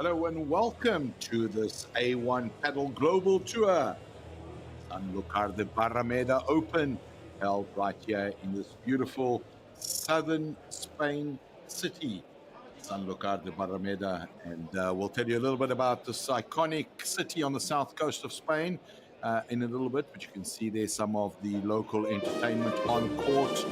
Hello and welcome to this A1 Padel Global Tour. Sanlucar de Barrameda Open, held right here in this beautiful southern Spain city, Sanlucar de Barrameda. And we'll tell you a little bit about this iconic city on the south coast of Spain in a little bit, but you can see there some of the local entertainment on court.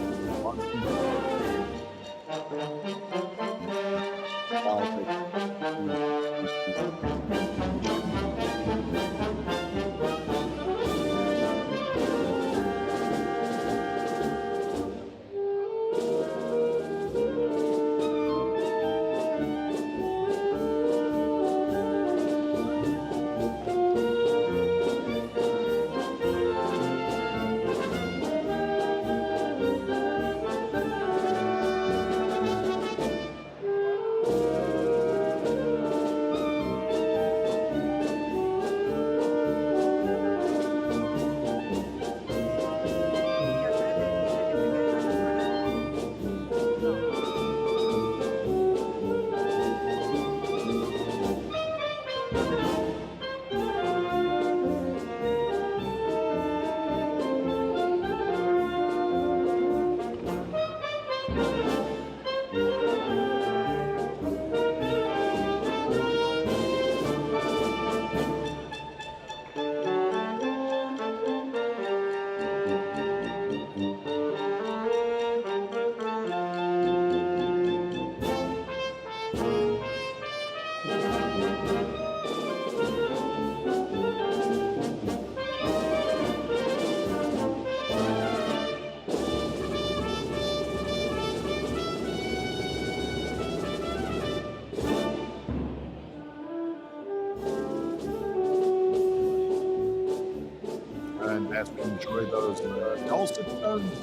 And as we enjoy those dulcet tones,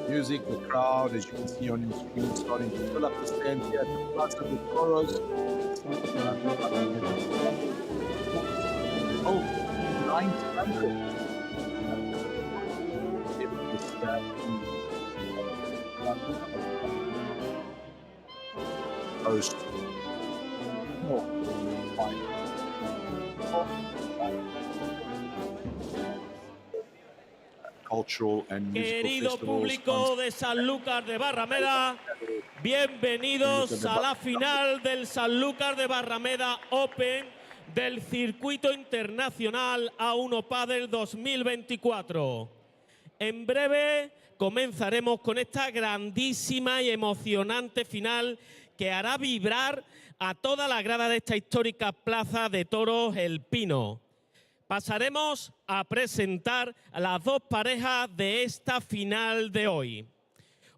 music, the crowd, as you can see on your screen, starting to fill up the stand here at the Plaza de Toros. Oh, 900. Host. Querido público de Sanlúcar de Barrameda, bienvenidos a la final del Sanlúcar de Barrameda Open del Circuito Internacional A1 Padel 2024. En breve comenzaremos con esta grandísima y emocionante final que hará vibrar a toda la grada de esta histórica plaza de toros El Pino. Pasaremos a presentar a las dos parejas de esta final de hoy.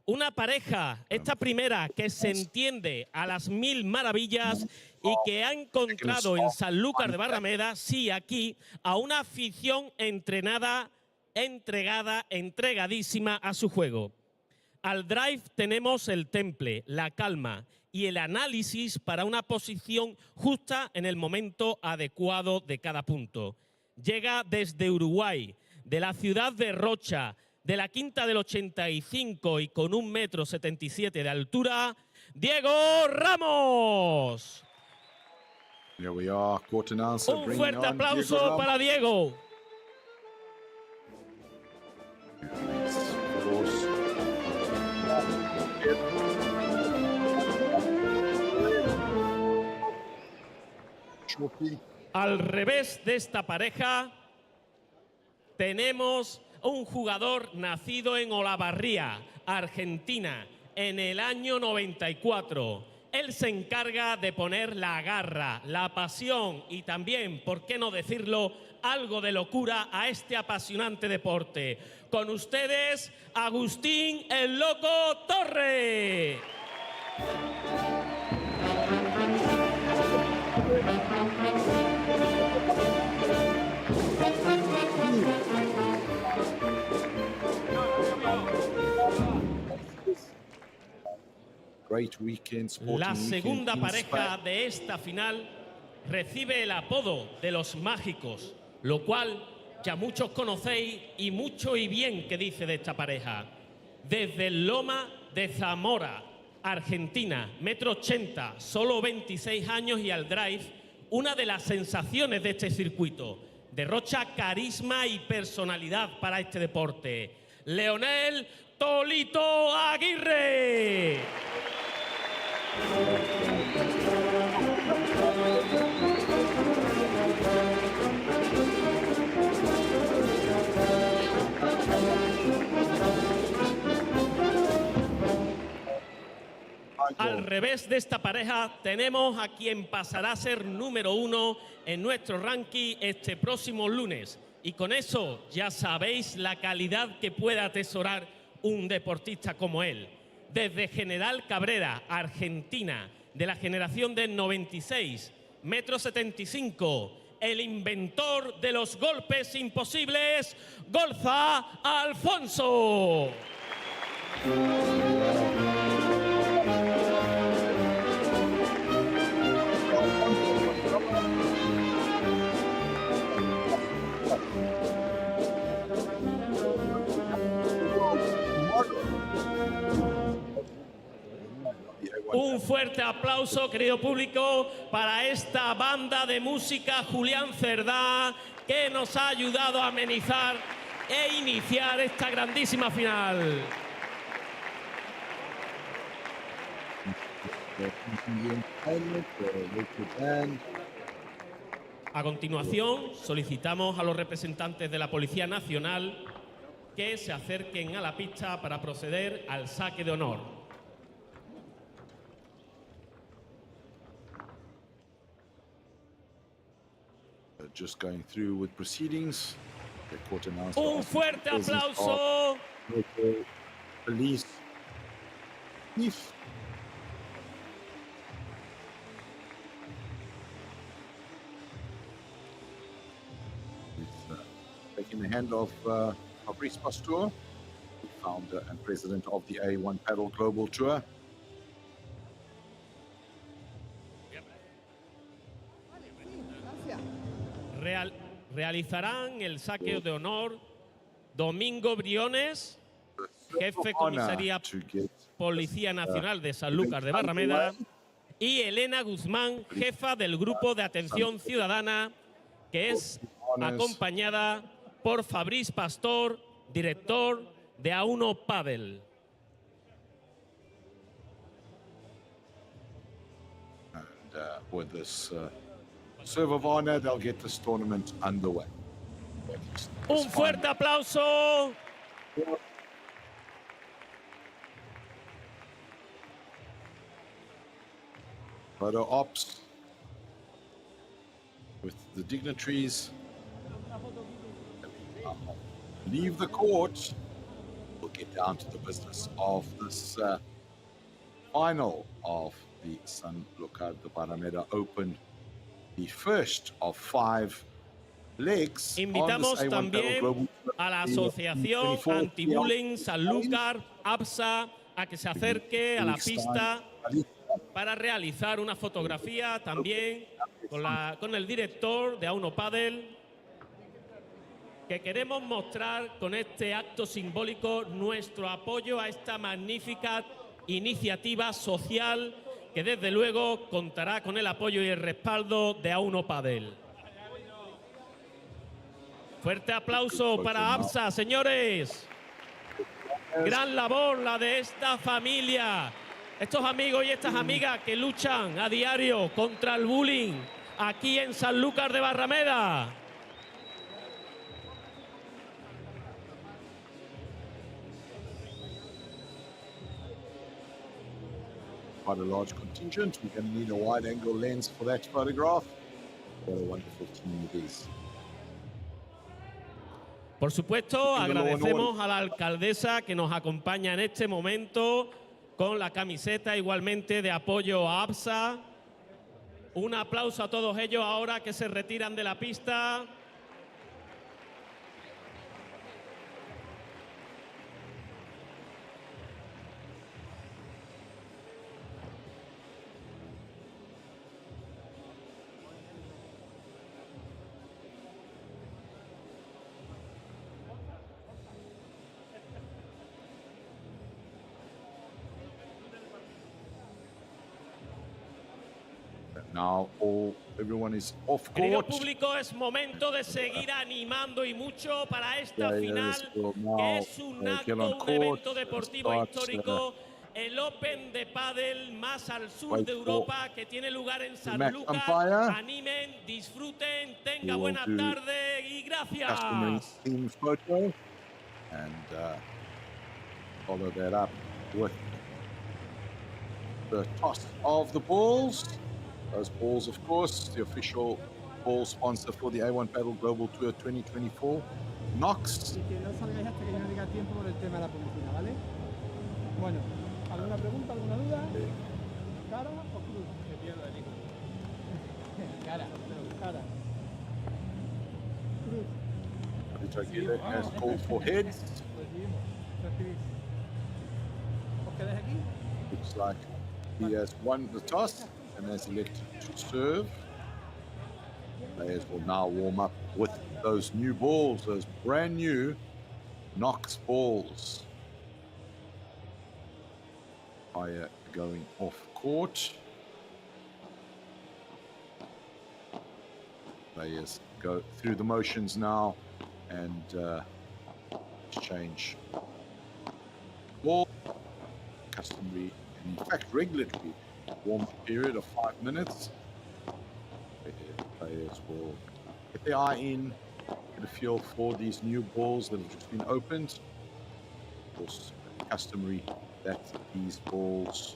Una pareja, esta primera, que se entiende a las mil maravillas y que ha encontrado en Sanlúcar de Barrameda, sí, aquí, a una afición entrenada, entregada, entregadísima a su juego. Al drive tenemos el temple, la calma y el análisis para una posición justa en el momento adecuado de cada punto. Llega desde Uruguay, de la ciudad de Rocha, de la Quinta del 85 y con 1,77 m de altura, Diego Ramos. Un fuerte aplauso para Diego. Al revés de esta pareja tenemos un jugador nacido en Olavarría, Argentina, en el año 94. Él se encarga de poner la garra, la pasión y también, por qué no decirlo, algo de locura a este apasionante deporte. Con ustedes, Agustín el Loco Torre. La segunda pareja de esta final recibe el apodo de los mágicos, lo cual ya muchos conocéis y mucho y bien que dice de esta pareja. Desde el Loma de Zamora, Argentina, 1,80 m, solo 26 años y al drive, una de las sensaciones de este circuito. Derrocha carisma y personalidad para este deporte. Leonel Tolito Aguirre. Al revés de esta pareja tenemos a quien pasará a ser número 1 en nuestro ranking este próximo lunes. Y con eso ya sabéis la calidad que puede atesorar un deportista como él. Desde General Cabrera, Argentina, de la generación del 96, 1,75 m, el inventor de los golpes imposibles, Gonzalo Alfonso. Un fuerte aplauso, querido público, para esta banda de música Julián Cerdá, que nos ha ayudado a amenizar e iniciar esta grandísima final. A continuación, solicitamos a los representantes de la Policía Nacional que se acerquen a la pista para proceder al saque de honor. Just going through with proceedings. Un fuerte aplauso. Police. Taking the hand of Fabrice Pasteur, the founder and president of the A1 Padel Global Tour. Realizarán el saque de honor Domingo Briones, jefe comisaría Policía Nacional de Sanlúcar de Barrameda, y Elena Guzmán, jefa del Grupo de Atención Ciudadana, que es acompañada por Fabrice Pastor, director de A1 Padel. And with this serve of honor, they'll get this tournament underway. Un fuerte aplauso. Photo ops with the dignitaries. Leave the court. We'll get down to the business of this final of the Sanlucar de Barrameda Open. The first of 5 legs. Invitamos también a la Asociación Anti-Bullying Sanlucar, ABSA, a que se acerque a la pista para realizar una fotografía también con el director de A1 Padel, que queremos mostrar con este acto simbólico nuestro apoyo a esta magnífica iniciativa social que desde luego contará con el apoyo y el respaldo de A1 Padel. Fuerte aplauso para ABSA, señores. Gran labor la de esta familia, estos amigos y estas amigas que luchan a diario contra el bullying aquí en Sanlúcar de Barrameda. Quite a large contingent. We're going to need a wide-angle lens for that photograph. What a wonderful team it is. Por supuesto, agradecemos a la alcaldesa que nos acompaña en este momento con la camiseta igualmente de apoyo a ABSA. Un aplauso a todos ellos ahora que se retiran de la pista. Now everyone is off Querido court. público, es momento de seguir animando y mucho para esta final, now, que es un get on acto, un court evento deportivo and start, histórico, el Open de Padel más al sur wait de Europa, que tiene lugar en match Sanlucar. umpire. Animen, disfruten, tenga We will buena do tarde y customary gracias. team photo and follow that up with the toss of the balls. Those balls, of course, the official ball sponsor for the A1 Padel Global Tour 2024, Knox. Y que no salgáis hasta que yo no diga tiempo por el tema de la publicidad, ¿vale? Bueno, ¿alguna pregunta, alguna duda? ¿Cara o cruz? Que pierdo el hijo. Cara, pero cara. Cruz. Aguirre has called for heads. Recibimos. Recibís. ¿Os quedáis aquí? Looks like he has won the toss and has elected to serve. Players will now warm up with those new balls, those brand new Knox balls. Fire going off court. Players go through the motions now and exchange ball. Customary and in fact regulatory warm period of 5 minutes. Players will get their eye in, get a feel for these new balls that have just been opened. Of course, customary that these balls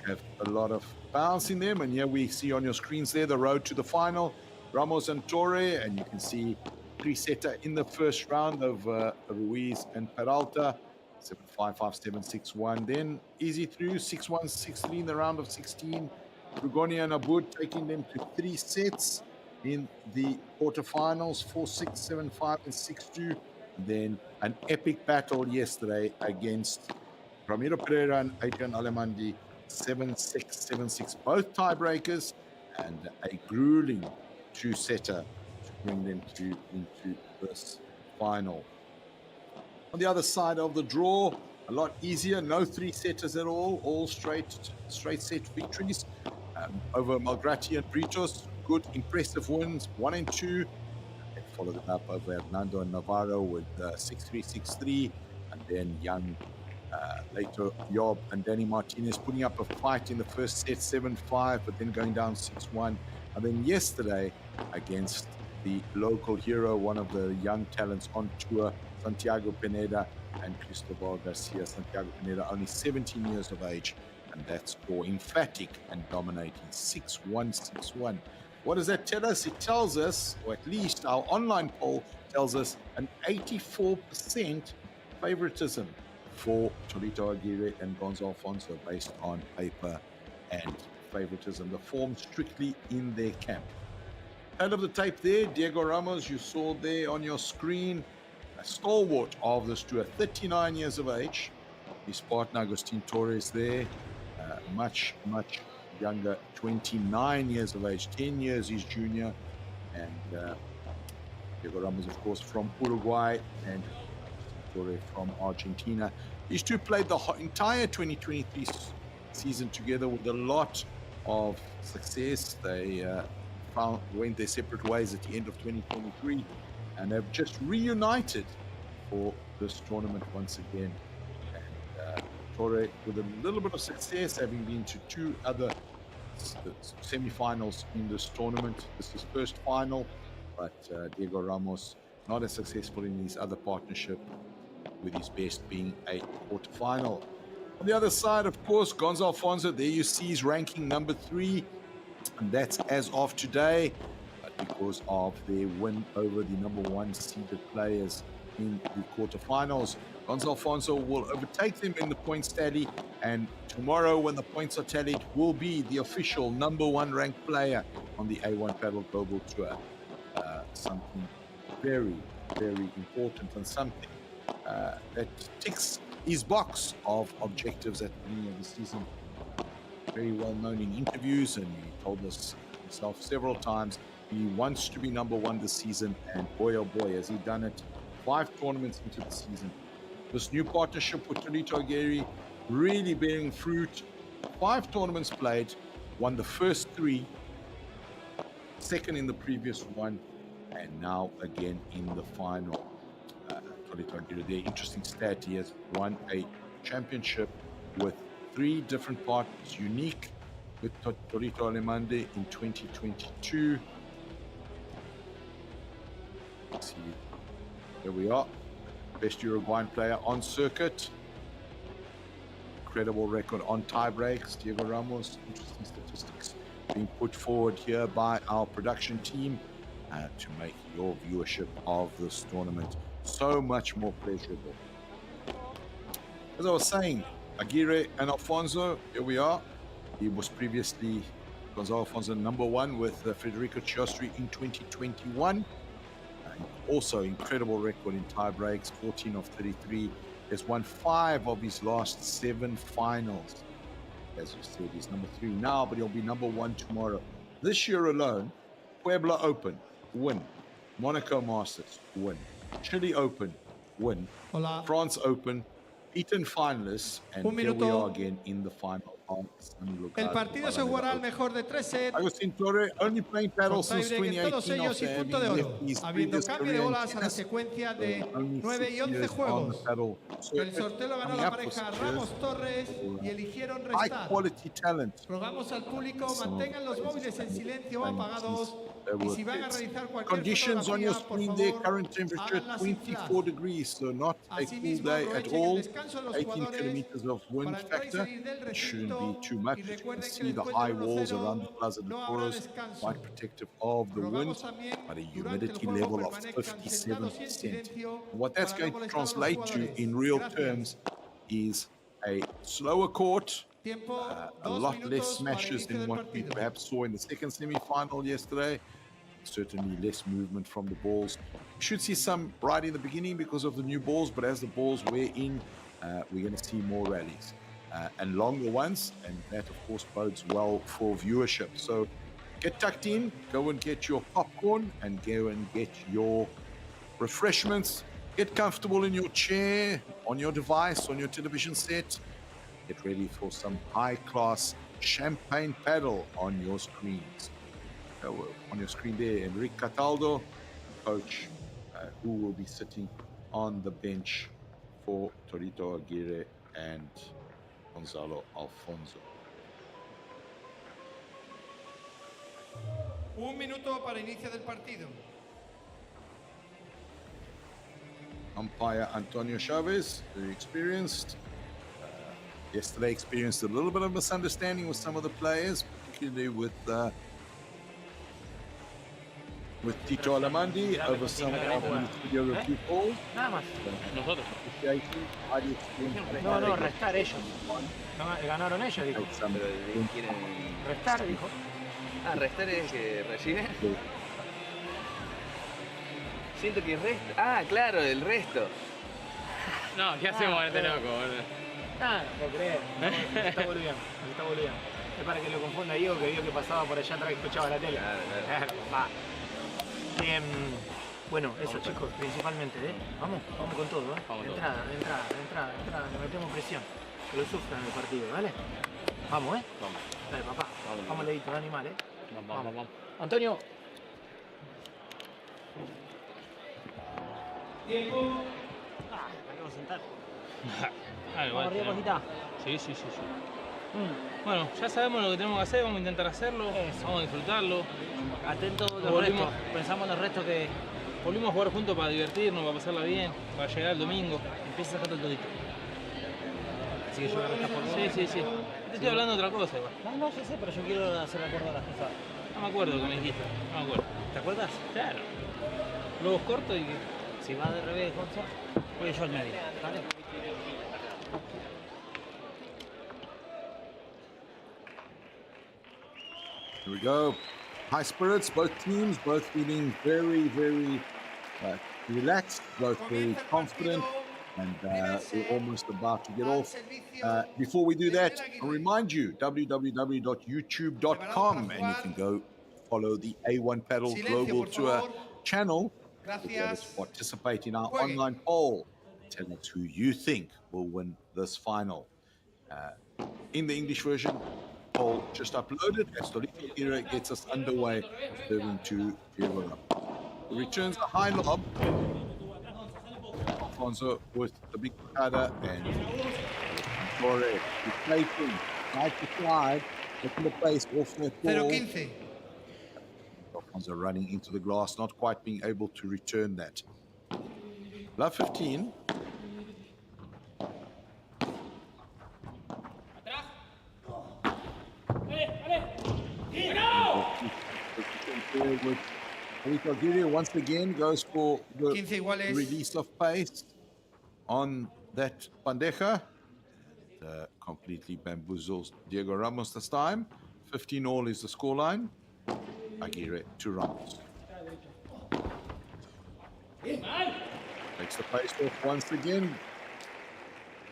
have a lot of bounce in them, and here we see on your screens there the road to the final, Ramos and Torre, and you can see three-setter in the first round of Ruiz and Peralta, 7-5, 5-7, 6-1. Then easy through 6-1, 6-3 in the round of 16. Rugonia and Abud taking them to 3 sets in the quarterfinals, 4-6, 7-5, and 6-2. Then an epic battle yesterday against Ramiro Pereira and Adrian Alemandi, 7-6, 7-6, both tiebreakers, and a grueling two-setter to bring them into this final. On the other side of the draw, a lot easier, no three-setters at all straight set victories over Malgrati and Britos. Good, impressive wins, 1 and 2. And followed it up over Hernando and Navarro with 6-3, 6-3, and then young later Job and Danny Martinez putting up a fight in the first set, 7-5, but then going down 6-1. And then yesterday against the local hero, one of the young talents on tour, Santiago Pineda and Cristobal Garcia. Santiago Pineda, only 17 years of age, and that score emphatic and dominating, 6-1, 6-1. What does that tell us? It tells us, or at least our online poll tells us, an 84% favoritism for Cholito Aguirre and Gonzalo Alfonso based on paper and favoritism. The form strictly in their camp. Head of the tape there, Diego Ramos, you saw there on your screen, a stalwart of this tour, 39 years of age. His partner, Agustín Torres there, much younger, 29 years of age, 10 years his junior. And Diego Ramos, of course, from Uruguay, and Torre from Argentina. These two played the entire 2023 season together with a lot of success. They went their separate ways at the end of 2023 and have just reunited for this tournament once again. And Torre with a little bit of success, having been to 2 other semi-finals in this tournament. This is his first final, but Diego Ramos not as successful in his other partnership, with his best being a quarterfinal. On the other side, of course, Gonzalo Alfonso, there you see his ranking number 3, and that's as of today, but because of their win over the number 1 seeded players in the quarterfinals. Gonzalo Alfonso will overtake them in the points tally, and tomorrow when the points are tallied will be the official number 1 ranked player on the A1 Padel Global Tour. Something very, very important, and something that ticks his box of objectives at the beginning of the season. Very well known in interviews, and he told us himself several times he wants to be number 1 this season, and boy oh boy has he done it. 5 tournaments into the season. This new partnership with Cholito Aguirre really bearing fruit. 5 tournaments played, won the first 3, second in the previous one, and now again in the final. Torre Aguirre there. Interesting stat, he has won a championship with 3 different partners, unique with Torito Alemande in 2022. Let's see, here we are, best Uruguayan player on circuit. Incredible record on tie breaks. Diego Ramos, interesting statistics being put forward here by our production team to make your viewership of this tournament so much more pleasurable. As I was saying, Aguirre and Alfonso, here we are. He was previously Gonzalo Alfonso #1 with Federico Chiostri in 2021. Also incredible record in tie breaks, 14 of 33. Has won 5 of his last 7 finals. As you said, he's #3 now, but he'll be #1 tomorrow. This year alone, Puebla Open, win. Monaco Masters, win. Chile Open, win. Hola. France Open, beaten finalists, and here we are again in the final. El partido se jugará al mejor de 3 sets. Agustín Torre, only playing paddle since 2018, todos ellos y punto de oro, habiendo cambio de bolas a la secuencia de 9 y 11 juegos. El sorteo lo ganó la pareja Ramos Torres y eligieron restar. Rogamos al público mantengan los móviles en silencio o apagados y si van a realizar cualquier conditions on your fotografía, por screen there, favor, current temperature háganlas 24 degrees, so not a cool day at all. 18 kilometers of wind factor. It shouldn't be too much. You can see the high walls around the Plaza de Toros, quite protective of the wind, but a humidity level of 57%. What that's going to translate to in real terms is a slower court, a lot less smashes than what we perhaps saw in the second semi-final yesterday. Certainly less movement from the balls. We should see some right in the beginning because of the new balls, but as the balls wear in, we're going to see more rallies and longer ones, and that of course bodes well for viewership. So get tucked in, go and get your popcorn and go and get your refreshments. Get comfortable in your chair, on your device, on your television set. Get ready for some high-class champagne paddle on your screens. On your screen there, Enrique Cataldo, coach, who will be sitting on the bench for Torito Aguirre and Gonzalo Alfonso. Un minuto para inicio del partido. Umpire Antonio Chavez, very experienced. Yesterday experienced a little bit of misunderstanding with some of the players, particularly with Tito Alemandi over some of the video review calls. Nada más. Nosotros. No, restar ellos. Ganaron ellos, dijo. Pero quieren... Restar, dijo. Ah, restar es que recibe. Sí. Siento que resta. Ah, claro, el resto. No, ¿qué hacemos con este loco, boludo? Ah, no puedo creer. No, está boludeando, está boludeando. Es para que lo confunda Diego, que vio que pasaba por allá atrás y escuchaba la tele. Claro. Va. Bueno, eso chicos, principalmente, Vamos con todo, Entrada, le metemos presión. Que lo sufran el partido, ¿vale? Vamos, Vamos. Dale, papá. Vamos, Leito, el animal, Vamos. Antonio. Tiempo. Vamos a sentar. Igual, Vamos arriba, cosita. Sí. Bueno, ya sabemos lo que tenemos que hacer, vamos a intentar hacerlo, vamos a disfrutarlo. Atento a los restos, pensamos en los restos que... Volvimos a jugar juntos para divertirnos, para pasarla bien, para llegar el domingo. Empieza sacando el todito. Así que yo voy a restar por vos. Sí. Te estoy hablando de otra cosa igual. No, yo sé, pero yo quiero hacer acuerdo a las cosas. No me acuerdo lo que me dijiste, no me acuerdo. ¿Te acuerdas? Claro. Globos cortos y... Si va de revés, Gonzalo, voy yo al medio, ¿vale? Here we go. High spirits, both teams, both feeling very, very relaxed, both very confident, and we're almost about to get off. Before we do that, I'll remind you, www.youtube.com, and you can go follow the A1 Padel Global Tour channel to be able to participate in our online poll. Tell us who you think will win this final. In the English version, poll just uploaded as Torito Aguirre gets us underway, serving to Diego Ramos. He returns a high lob. Alfonso with the big cutter and Torre replacing side to side, taking the pace off that ball. 0-15. Alfonso running into the glass, not quite being able to return that. Love 15. Aguirre once again goes for the release of pace on that bandeja. Completely bamboozles Diego Ramos this time. 15-all is the scoreline. Aguirre to Ramos. Takes the pace off once again.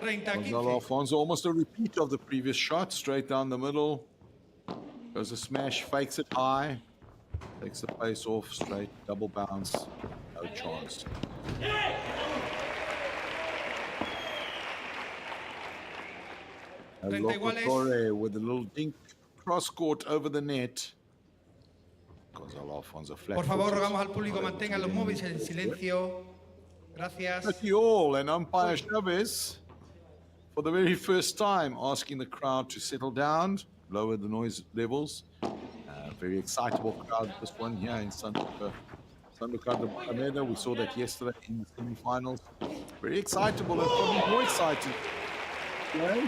Gonzalo Alfonso, almost a repeat of the previous shot, straight down the middle. Goes a smash, fakes it high. Takes the pace off, straight, double bounce, no chance. Torre with a little dink cross court over the net. Gonzalo Alfonso flat. Por favor, rogamos al público mantengan los móviles en silencio. Gracias. 30-all, and umpire Chavez, for the very first time, asking the crowd to settle down, lower the noise levels. Very excitable crowd, this one here in Sanlucar de Barrameda. We saw that yesterday in the semi-finals. Very excitable and probably more excited. Yeah.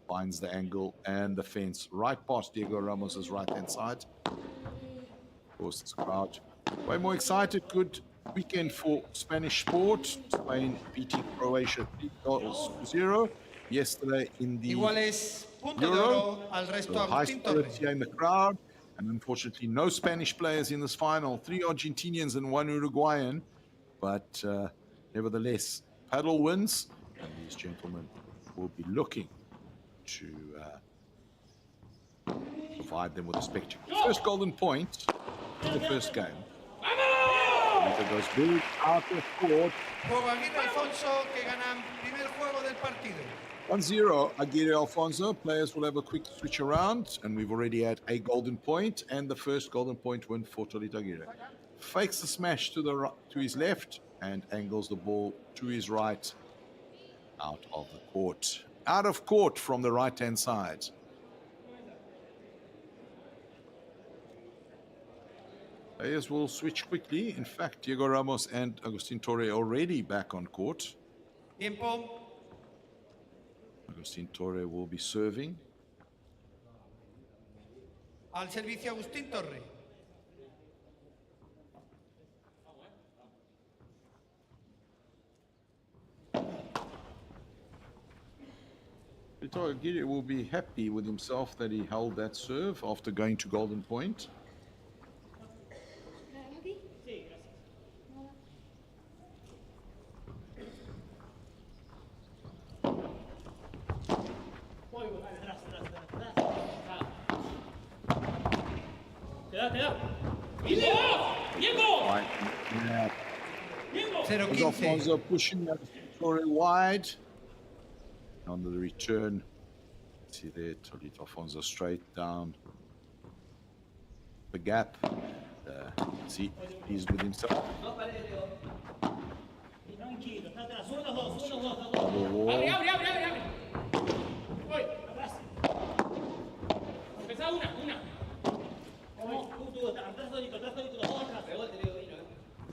Finds the angle and the fence right past Diego Ramos' right-hand side. Of course, this crowd way more excited. Good weekend for Spanish sport. Spain beating Croatia 3-0 yesterday in the Euro. So high spirits here in the crowd, and unfortunately no Spanish players in this final. 3 Argentinians and 1 Uruguayan, but nevertheless, Padel wins, and these gentlemen will be looking to provide them with a spectacle. First golden point in the first game. It goes big out of court. 1-0, Aguirre Alfonso. Players will have a quick switch around, and we've already had a golden point, and the first golden point win for Torito Aguirre. Fakes the smash to his left and angles the ball to his right, out of the court. Out of court from the right-hand side. Players will switch quickly. In fact, Diego Ramos and Agustín Torre are already back on court. Tiempo. Agustín Torre will be serving. Al servicio Agustín Torre. Torre Aguirre will be happy with himself that he held that serve after going to golden point. Alfonso pushing Torre wide. On the return, see there, Torito Alfonso straight down the gap. See, he's with himself.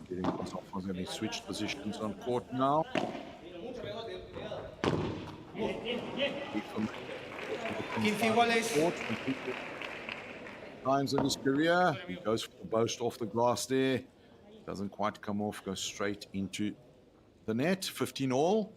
Getting Alfonso, they switched positions on court now. 15 iguales. Times of his career, he goes for the boast off the glass there, doesn't quite come off, goes straight into the net. 15-all.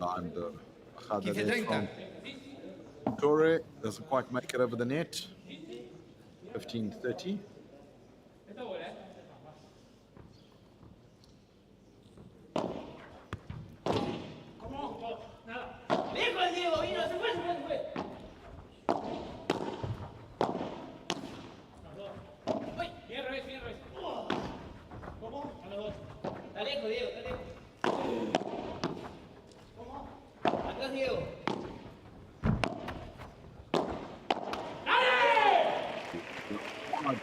And from Torre doesn't quite make it over the net. 15-30.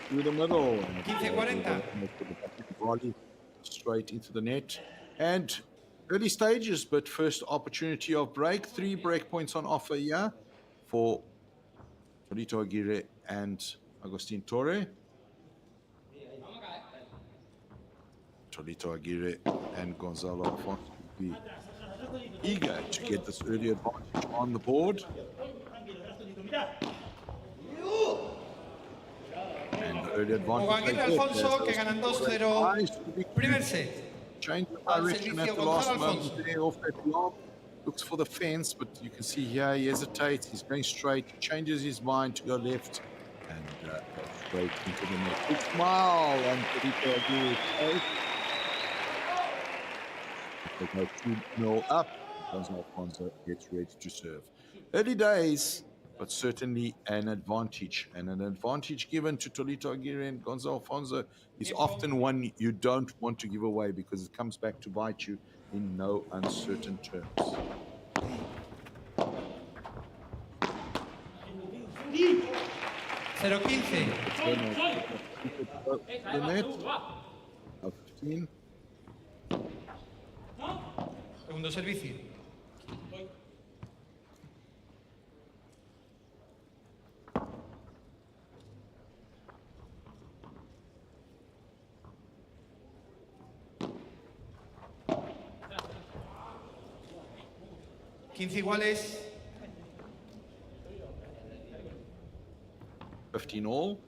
Through the middle. 15-40. Volley straight into the net. And early stages, but first opportunity of break. 3 break points on offer here for Tolito Aguirre and Agustín Torre. Tolito Aguirre and Gonzalo Alfonso will be eager to get this early advantage on the board. And the early advantage. Aguirre Alfonso que ganan 2-0. Primer set. Change the direction at the last moment there off that lob. Looks for the fence, but you can see here he hesitates. He's going straight, changes his mind to go left, and goes straight into the net. Big smile, and Tolito Aguirre safe. They go 2-0 up. Gonzalo Alfonso gets ready to serve. Early days, but certainly an advantage. And an advantage given to Tolito Aguirre and Gonzalo Alfonso is often one you don't want to give away because it comes back to bite you in no uncertain terms. Cero 15. The net. 15. Segundo servicio. Quince iguales. 15 all.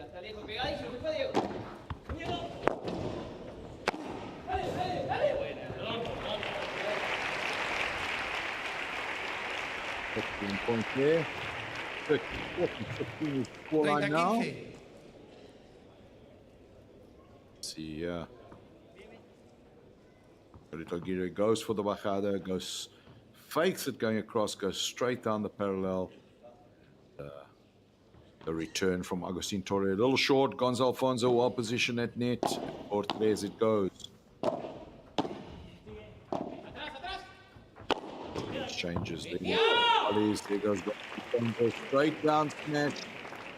Está lejos, pegadillo, se fue Diego. Point there. 15 is scoreline now. 30-15. See, Tolito Aguirre goes for the bajada, fakes it going across, goes straight down the parallel. The return from Agustín Torre, a little short. Gonzalo Alfonso well positioned at net. Or as it goes. Changes there. There goes straight down smash,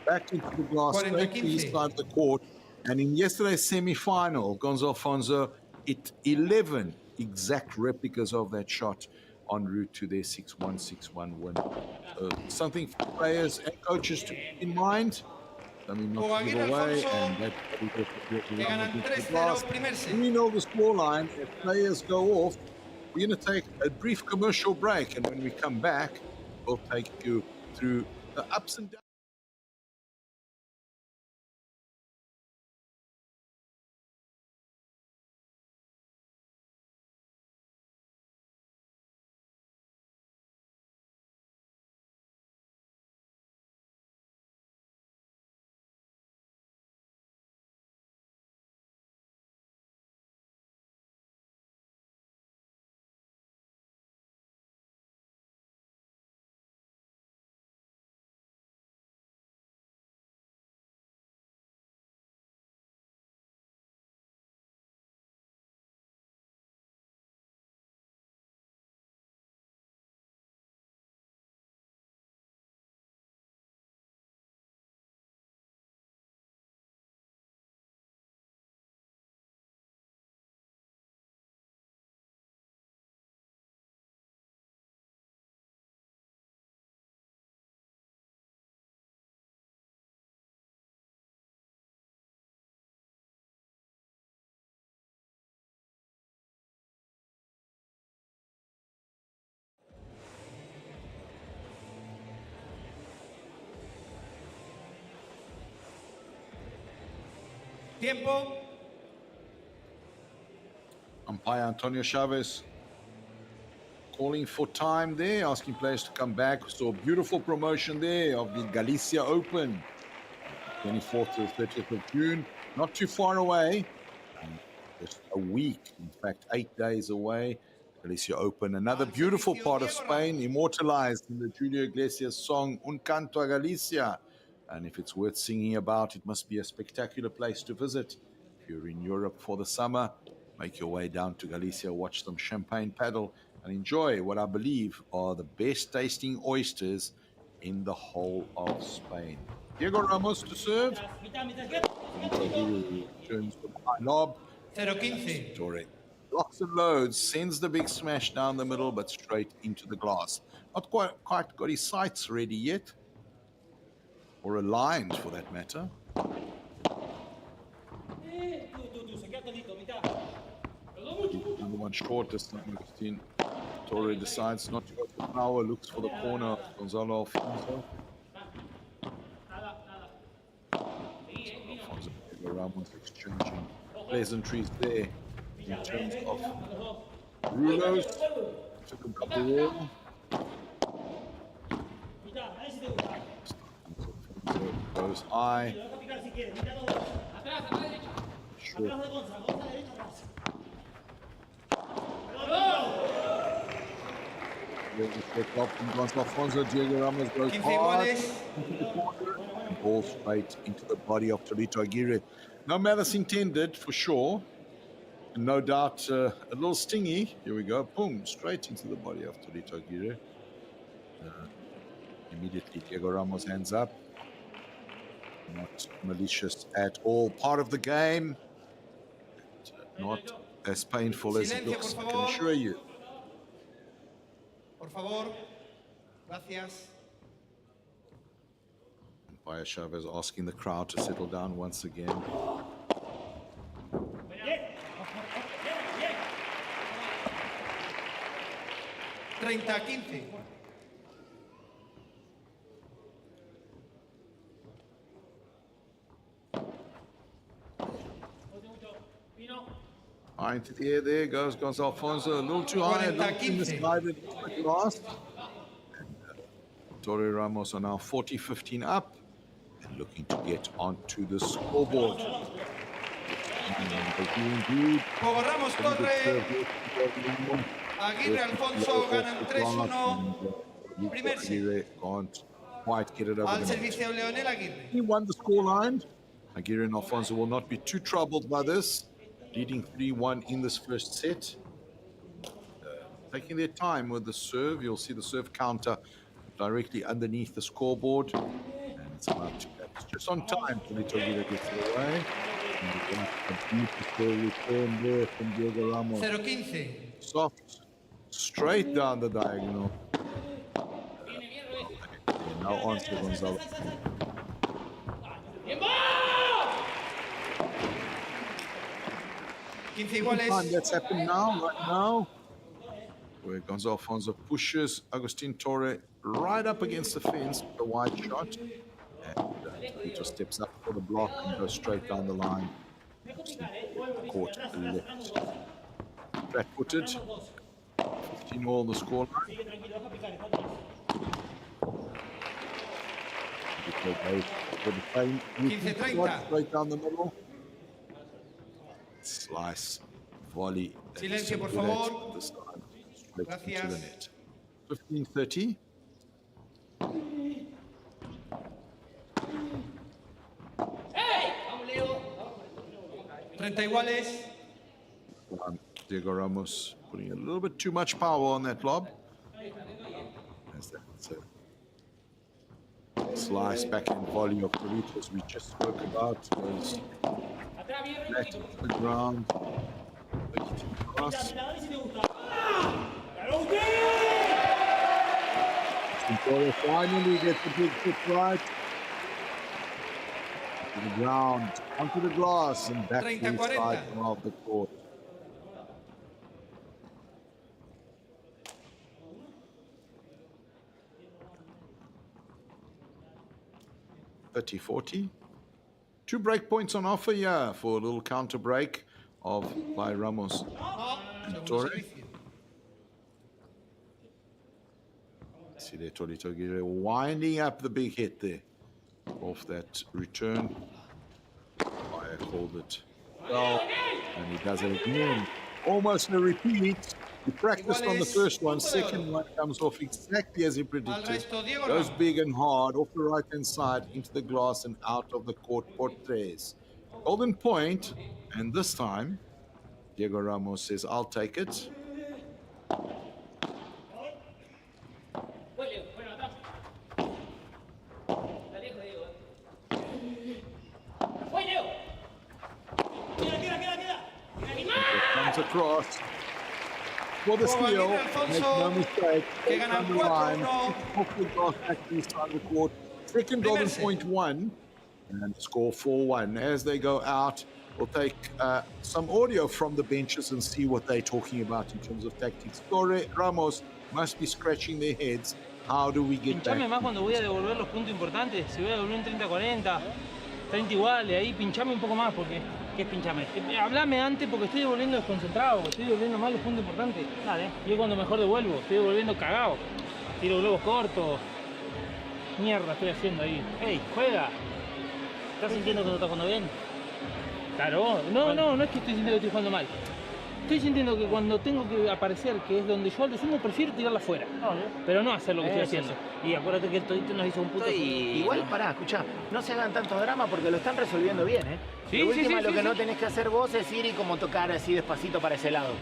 back into the glass, straight to the east side of the court. And in yesterday's semi-final, Gonzalo Alfonso hit 11 exact replicas of that shot en route to their 6-1, 6-1 win. So something for players and coaches to keep in mind. I mean, not to give away, and that we know the scoreline. If players go off, we're going to take a brief commercial break, and when we come back, we'll take you through the ups and downs. Tiempo. Umpire Antonio Chavez calling for time there, asking players to come back. So beautiful promotion there of the Galicia Open, 24th to the 30th of June. Not too far away. Just a week, in fact, 8 days away. Galicia Open, another beautiful part of Spain, immortalized in the Julio Iglesias song Un Canto a Galicia. And if it's worth singing about, it must be a spectacular place to visit. If you're in Europe for the summer, make your way down to Galicia, watch some champagne paddle, and enjoy what I believe are the best tasting oysters in the whole of Spain. Diego Ramos to serve. Turns with a high lob. 0-15. Torre locks and loads, sends the big smash down the middle, but straight into the glass. Not quite got his sights ready yet, or aligned for that matter. Another one short this time, Agustín. Torre decides not to go for power, looks for the corner of Gonzalo Alfonso. Alfonso and Ramos exchanging pleasantries there in terms of rulos. Took a couple wall. Goes high. Sure. Alfonso, Diego Ramos goes hard into the corner and ball straight into the body of Torito Aguirre. No malice intended, for sure. And no doubt a little stingy. Here we go. Boom, straight into the body of Torito Aguirre. Immediately, Diego Ramos hands up. Not malicious at all. Part of the game. Not as painful as it looks, I can assure you. Por favor. Gracias. Umpire Chavez asking the crowd to settle down once again. $30-15. High into the air, there goes Gonzalo Alfonso. A little too high, a little too misguided at last. Torre Ramos are now 40-15 up and looking to get onto the scoreboard. Juego Ramos, Torre. Aguirre, Alfonso ganan 3-1. Primer set. Can't quite get it over Al the net. servicio Leonel Aguirre. He won the scoreline. Aguirre and Alfonso will not be too troubled by this. Leading 3-1 in this first set. Taking their time with the serve. You'll see the serve counter directly underneath the scoreboard. And it's about to, it's just on time for Torre gets it away. And we're going to have a beautiful return there from Diego Ramos. 0-15. Soft, straight down the diagonal. Now on to Gonzalo. 15 iguales. That's happened now, right now. Where Gonzalo Alfonso pushes Agustín Torre right up against the fence with a wide shot. And he just steps up for the block and goes straight down the line. Caught left. Flat-footed. 15-all the scoreline. Straight down the middle. Slice, volley. Silencio, por favor. This time, straight into the net. 15-30. ¡Hey! ¡Vamos, Leo! 30 iguales. Diego Ramos putting a little bit too much power on that lob. As that's a slice backhand volley of Doritos we just spoke about. Goes flat to the ground. Cross. Torre finally gets the big foot right. To the ground, onto the glass, and back to the side of the court. $30-40. 2 break points on offer here for a little counter break by Ramos and Torre. See there, Torito Aguirre winding up the big hit there off that return. I called it. Well, And he does it again. Almost a repeat. He practiced on the first one. Second one comes off exactly as he predicted. Goes big and hard off the right-hand side into the glass and out of the court por tres. Golden point. And this time, Diego Ramos says, I'll take it. Comes across for the steal. Make no mistake. On the line. Off the glass back to the side of the court. Second golden point one. And score 4-1. As they go out, we'll take some audio from the benches and see what they're talking about in terms of tactics. Torre, Ramos must be scratching their heads. How do we get Pinchame back? más cuando voy a devolver los puntos importantes. Si voy a devolver un 30-40, 30 iguales, ahí pinchame un poco más porque... ¿Qué es pinchame? Hablame antes porque estoy devolviendo desconcentrado, estoy devolviendo mal los puntos importantes. Dale. Yo cuando mejor devuelvo, estoy devolviendo cagado. Tiro globos cortos. Mierda estoy haciendo ahí. ¡Ey, juega! ¿Estás sintiendo que no estás jugando bien? Claro, no es que estoy sintiendo que estoy jugando mal. Estoy sintiendo que cuando tengo que aparecer, que es donde yo al decimo, prefiero tirarla afuera. Pero no hacer lo que estoy haciendo. Y acuérdate que el todito nos hizo un puto... Igual, pará, escuchá, no se hagan tanto drama porque lo están resolviendo bien, ¿eh? Sí, De última, sí, lo que sí. no tenés que hacer vos es ir y como tocar así despacito para ese lado.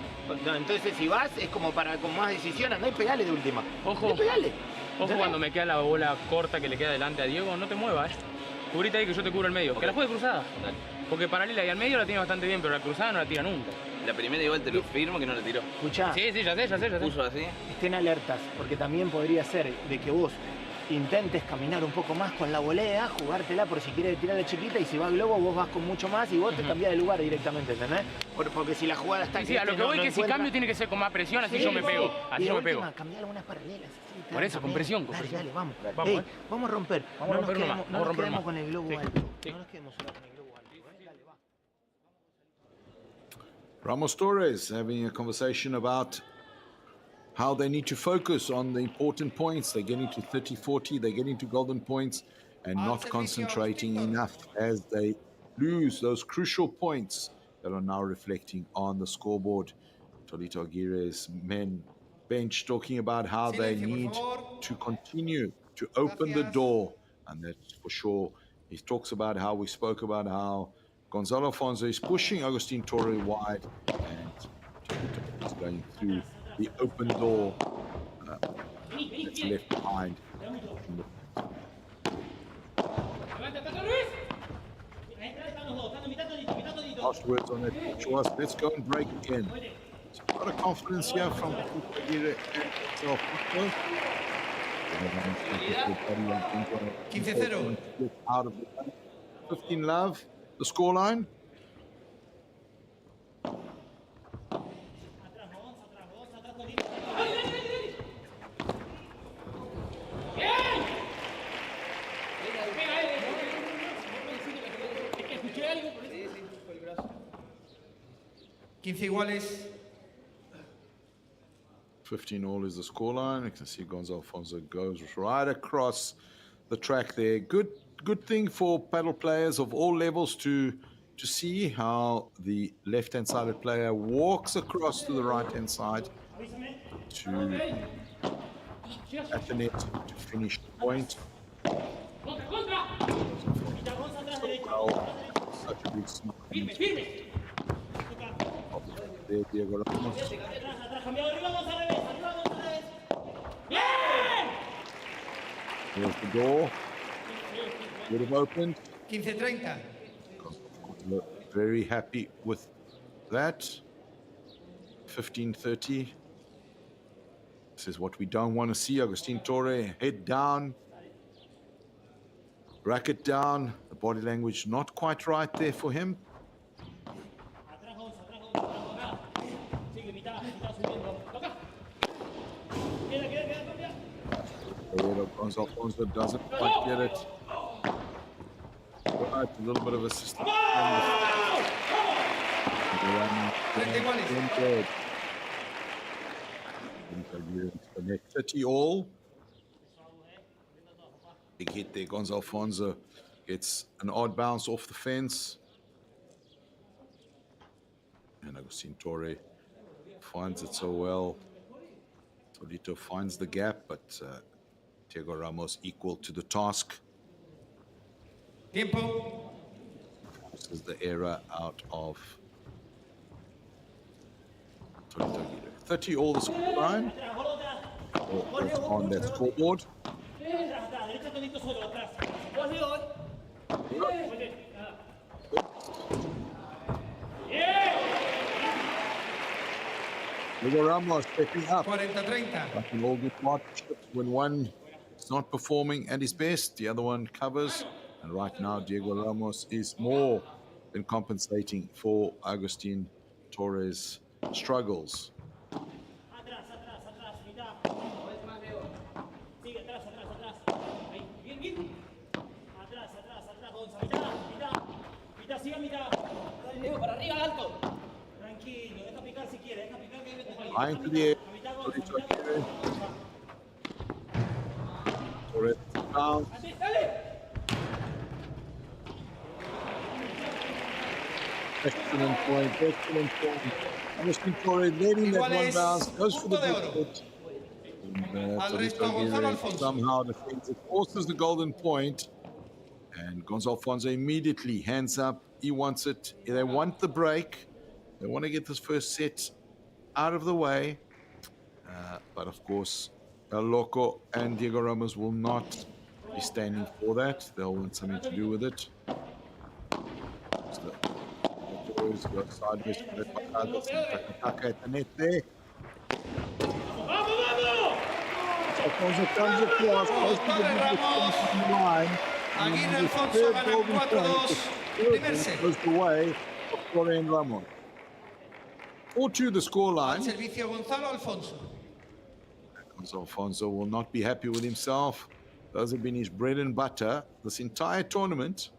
No, entonces, si vas, es como para con más decisión, andá y pegale de última. Ojo. Andá y pegale. Ojo cuando me queda la bola corta que le queda delante a Diego, no te muevas, Cubrite ahí que yo te cubro el medio. Que la juegue cruzada. Dale. Porque paralela y al medio la tiene bastante bien, pero la cruzada no la tira nunca. La primera igual te lo firmo que no la tiró. Escuchá, Sí, ya sé. Puso así. estén alertas, porque también podría ser de que vos intentes caminar un poco más con la volea, jugártela por si quieres tirar de chiquita y si va globo vos vas con mucho más y vos te cambiás de lugar directamente, ¿entendés? Porque si la jugada está... Sí, a lo que voy que si cambio tiene que ser con más presión, así yo me pego. Así yo me pego. Cambiar algunas paralelas. Así, Por eso, con presión, con Dale, presión. dale, vamos. Vamos, Ey, vamos a romper. Vamos a romper uno más, No vamos a nos romper quedemos más. con el globo Sí, alto. sí. No nos quedemos solo con el globo alto. Dale, va. Ramos Torres having a conversation about how they need to focus on the important points. They're getting to 30-40, they're getting to golden points and not concentrating enough as they lose those crucial points that are now reflecting on the scoreboard. Tolito Aguirre's men bench talking about how they need to continue to open the door, and that's for sure. He talks about how we spoke about how Gonzalo Alfonso is pushing Agustín Torre wide and he's going through the open door that's left behind. Last words on that pitch was, let's go and break again. So a lot of confidence here from Aguirre and Alfonso. 15-0. Out of the 15 love, the scoreline. Iguales. 15 all is the scoreline. You can see Gonzalo Alfonso goes right across the track there. Good thing for paddle players of all levels to see how the left-hand sided player walks across to the right-hand side to at the net to finish the point. Such a big smile. There, Diego Ramos. Here's the door. Would have opened. 15-30. Very happy with that. 15-30. This is what we don't want to see. Agustín Torre, head down. Racket down. The body language not quite right there for him. Gonzalo Alfonso doesn't quite get it. Right, a little bit of assistance. Connect 30 all. Big hit there. Gonzalo Alfonso gets an odd bounce off the fence. And Agustín Torre finds it so well. Torito finds the gap, but Diego Ramos equal to the task. Tiempo. This is the error out of Torito Aguirre. 30 all the scoreline. What's on that scoreboard? Diego Ramos stepping up. 40-30. Like in all good partnerships, when one is not performing at his best, the other one covers. And right now, Diego Ramos is more than compensating for Agustín Torres' struggles. Line to the air. Torres down. Excellent point, excellent point. Agustín Torres letting that one bounce, goes for the big hit. Somehow defends it, forces the golden point. And Gonzalo Alfonso immediately hands up. He wants it. They want the break. They want to get this first set out of the way. But of course, El Loco and Diego Ramos will not be standing for that. They'll want something to do with it. Go sideways at the net there. Alfonso comes across, goes to the line. Aguirre Alfonso ganan 4-2. Primer set. Goes the way of Torre and Ramos. 4-2 the scoreline. Servicio Gonzalo Alfonso. Gonzalo Alfonso will not be happy with himself. Those have been his bread and butter this entire tournament.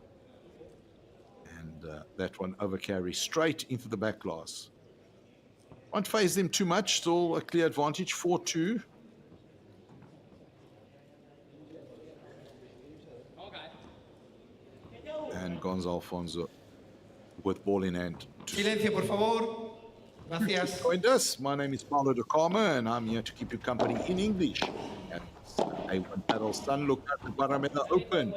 And that one overcarry straight into the back glass. Won't phase them too much, still a clear advantage, 4-2. And Gonzalo Alfonso with ball in hand. Silencio, por favor. Gracias. Joined us. My name is Paulo de Carma, and I'm here to keep you company in English. At A1 Padel Sanlucar de Barrameda Open,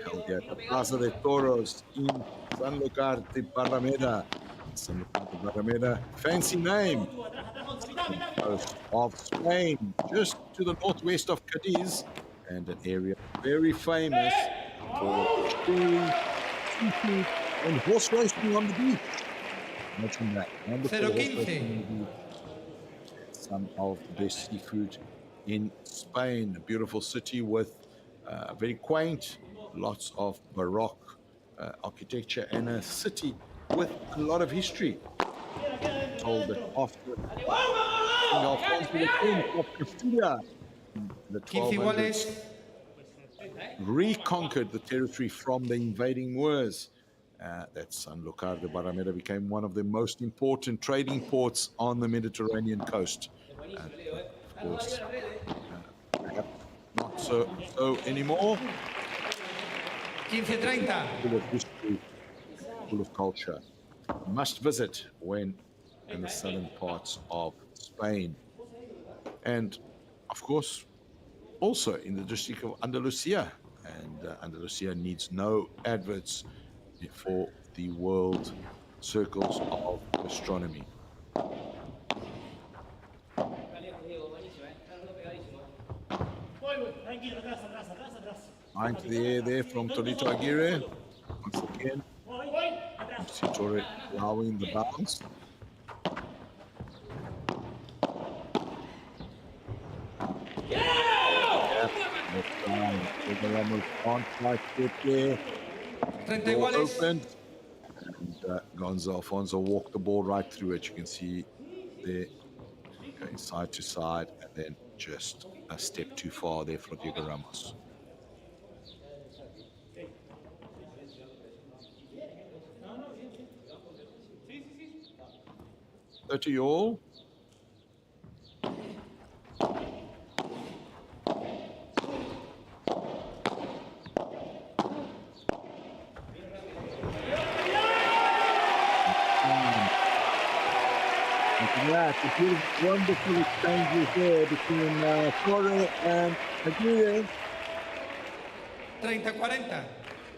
held here at the Plaza de Toros in Sanlucar de Barrameda. Sanlucar de Barrameda, fancy name. Coast of Spain, just to the northwest of Cadiz, and an area very famous for steering, seafood, and horse racing on the beach. Imagine that. Wonderful horse racing on the beach. Some of the best seafood in Spain. A beautiful city with very quaint, lots of Baroque architecture, and a city with a lot of history. Told that after King Alfonso X of Castilla, the 1200s, reconquered the territory from the invading Moors. That Sanlucar de Barrameda became one of the most important trading ports on the Mediterranean coast. Of course, not so anymore. 15-30. Full of history, full of culture. Must visit when in the southern parts of Spain. And, of course, also in the district of Andalusia. And Andalusia needs no adverts for the world circles of astronomy. Line to the air there from Torito Aguirre. Once again, Torre allowing the bounce. Ramos can't quite get there. 30 iguales. Opened. And Gonzalo Alfonso walked the ball right through it. You can see there, going side to side, and then just a step too far there for Diego Ramos. To all. Yeah, it's a wonderful exchanges there between Torre and Aguirre. 30-40.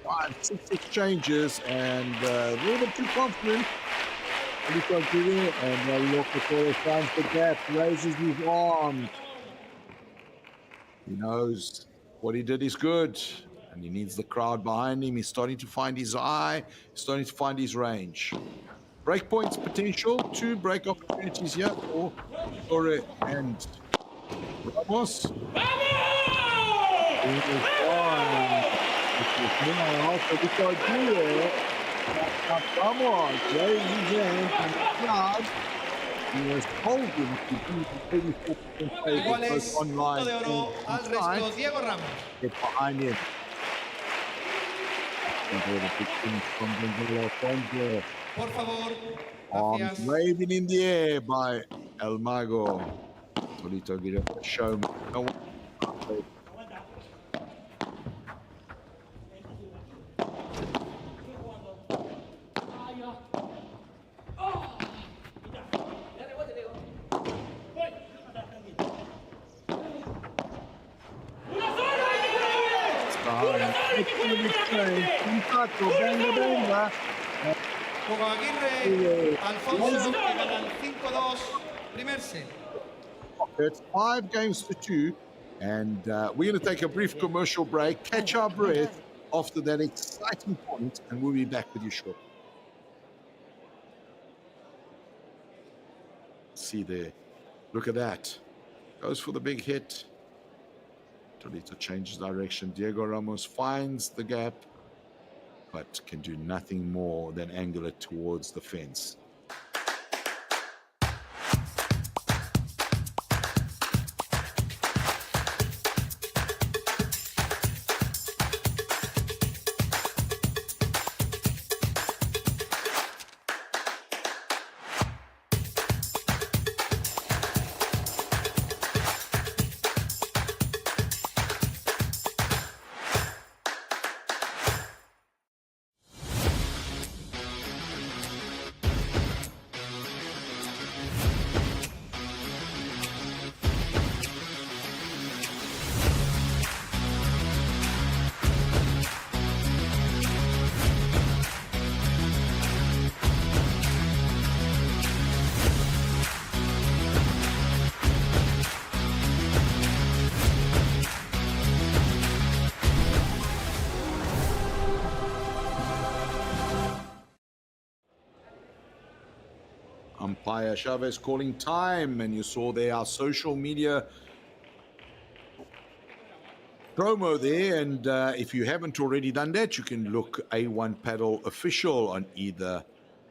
5-6 exchanges, and a little bit too confident. Aguirre, and look at Torre finds the gap, raises his arms. He knows what he did is good, and he needs the crowd behind him. He's starting to find his eye, starting to find his range. Break points potential, 2 break opportunities here for Torre and Ramos. Also because here, Ramos raised his hand and the crowd, he was holding to be 34% favor both online and inside. Diego Ramos. Get behind him. From Gonzalo, Alfonso. Por favor. Arms waving in the air by El Mago. Solito Aguirre, showman. No one. Juego Aguirre, Alfonso, que ganan 5-2, primer set. It's 5 games to 2, and we're going to take a brief commercial break, catch our breath after that exciting point, and we'll be back with you shortly. See there, look at that. Goes for the big hit. Tolito changes direction. Diego Ramos finds the gap, but can do nothing more than angle it towards the fence. Umpire Chavez calling time, and you saw there our social media promo there, and if you haven't already done that, you can look A1 Padel Official on either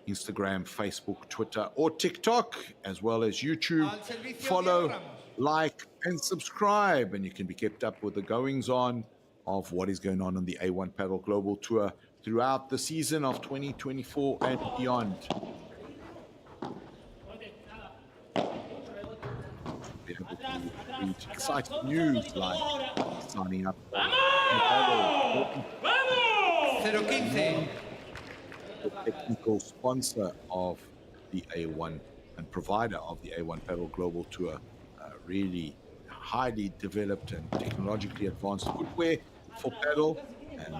Instagram, Facebook, Twitter, or TikTok, as well as YouTube. Follow, like, and subscribe, and you can be kept up with the goings-on of what is going on the A1 Padel Global Tour throughout the season of 2024 and beyond. Be able to read exciting news like signing up for the technical sponsor of the A1 and provider of the A1 Padel Global Tour. Really highly developed and technologically advanced footwear for paddle, and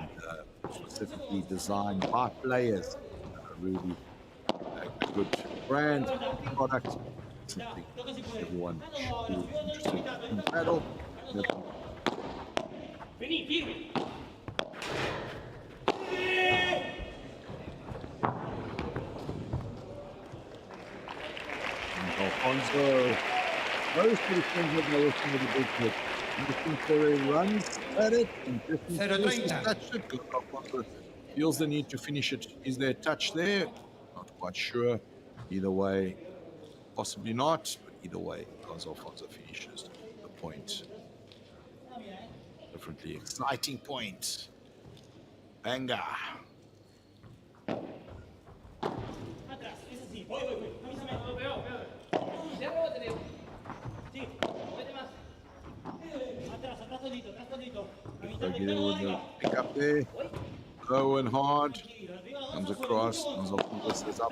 specifically designed by players. Really a good brand product. Something everyone should be interested in paddle. Alfonso goes to the center of the big hit. Agustín Torre runs at it and just touched it. Alfonso feels the need to finish it. Is there a touch there? Not quite sure. Either way, possibly not, but either way, because Alfonso finishes the point. Differently exciting point. Banger. Aguirre with the pick up there. Low and hard. Comes across. Gonzalo says up.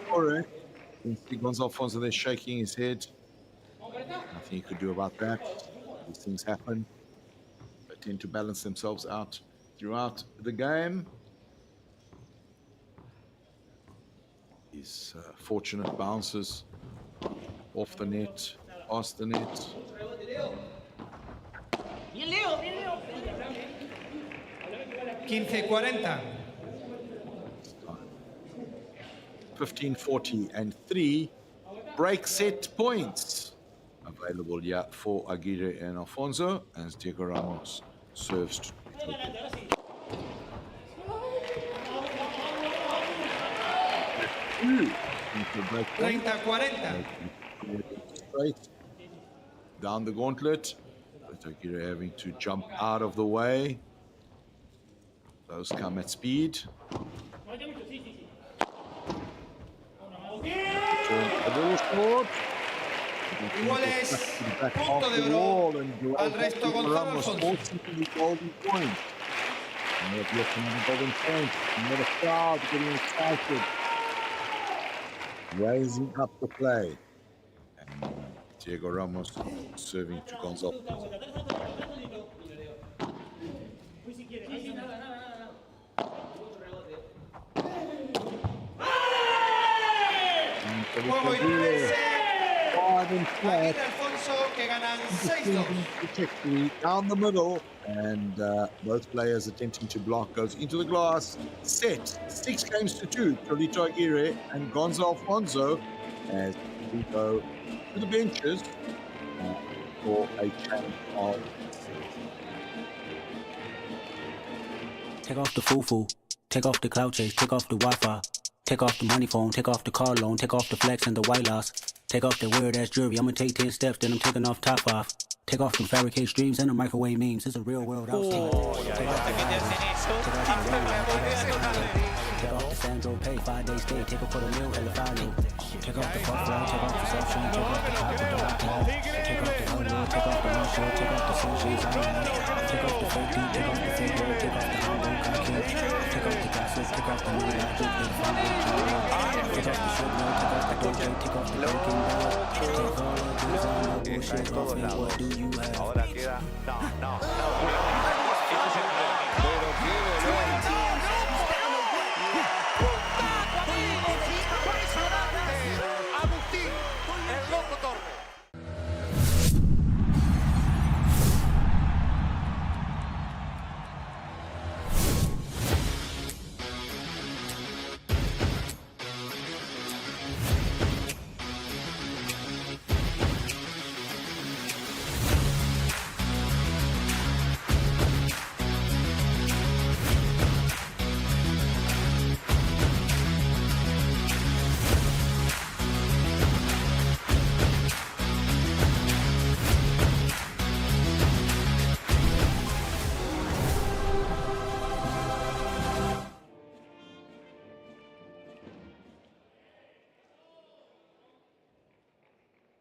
Torre. You see Alfonso there shaking his head. Nothing he could do about that. These things happen. They tend to balance themselves out throughout the game. These fortunate bounces off the net, past the net. 15-40. 15-40 and 3 break set points available here for Aguirre and Alfonso as Diego Ramos serves to 30-40. Straight down the gauntlet. But Aguirre having to jump out of the way. Those come at speed. A little short. Igual es punto de oro al resto Gonzalo Alfonso. The golden point. And they're looking at the golden point. Another crowd getting excited. Raising up the play. And Diego Ramos serving to Gonzalo. Juego y Flat. Alfonso que ganan 6-2. Down the middle, and both players attempting to block goes into the glass. Set 6 games to 2. Torito Aguirre and Gonzalo Alfonso as we go to the benches for a change of. Take off the foo-foo, take off the cloud chase, take off the Wi-Fi, take off the money phone, take off the car loan, take off the flex and the white loss. Take off that weird-ass jewelry, I'ma take 10 steps, then I'm taking off top 5. Take off them fabricate streams and the microwave memes, it's a real world outside. Take off the Sandro pay, 5-day stay, take off for the meal, Elefano. Take off the fuck ride, take off the perception, take off the cop with the rock on. Take off the hardwood, take off the one show, take off the sunshades, take off the fake deep, take off the fake road, take off the humble cockhead. Take off the gossip, take off the money logic, take off the take off the shit, take off the dojo, take off the breaking ball. Take all of these on the bullshit off and what do you have? Ahora queda. No. Agustín, el loco Torre.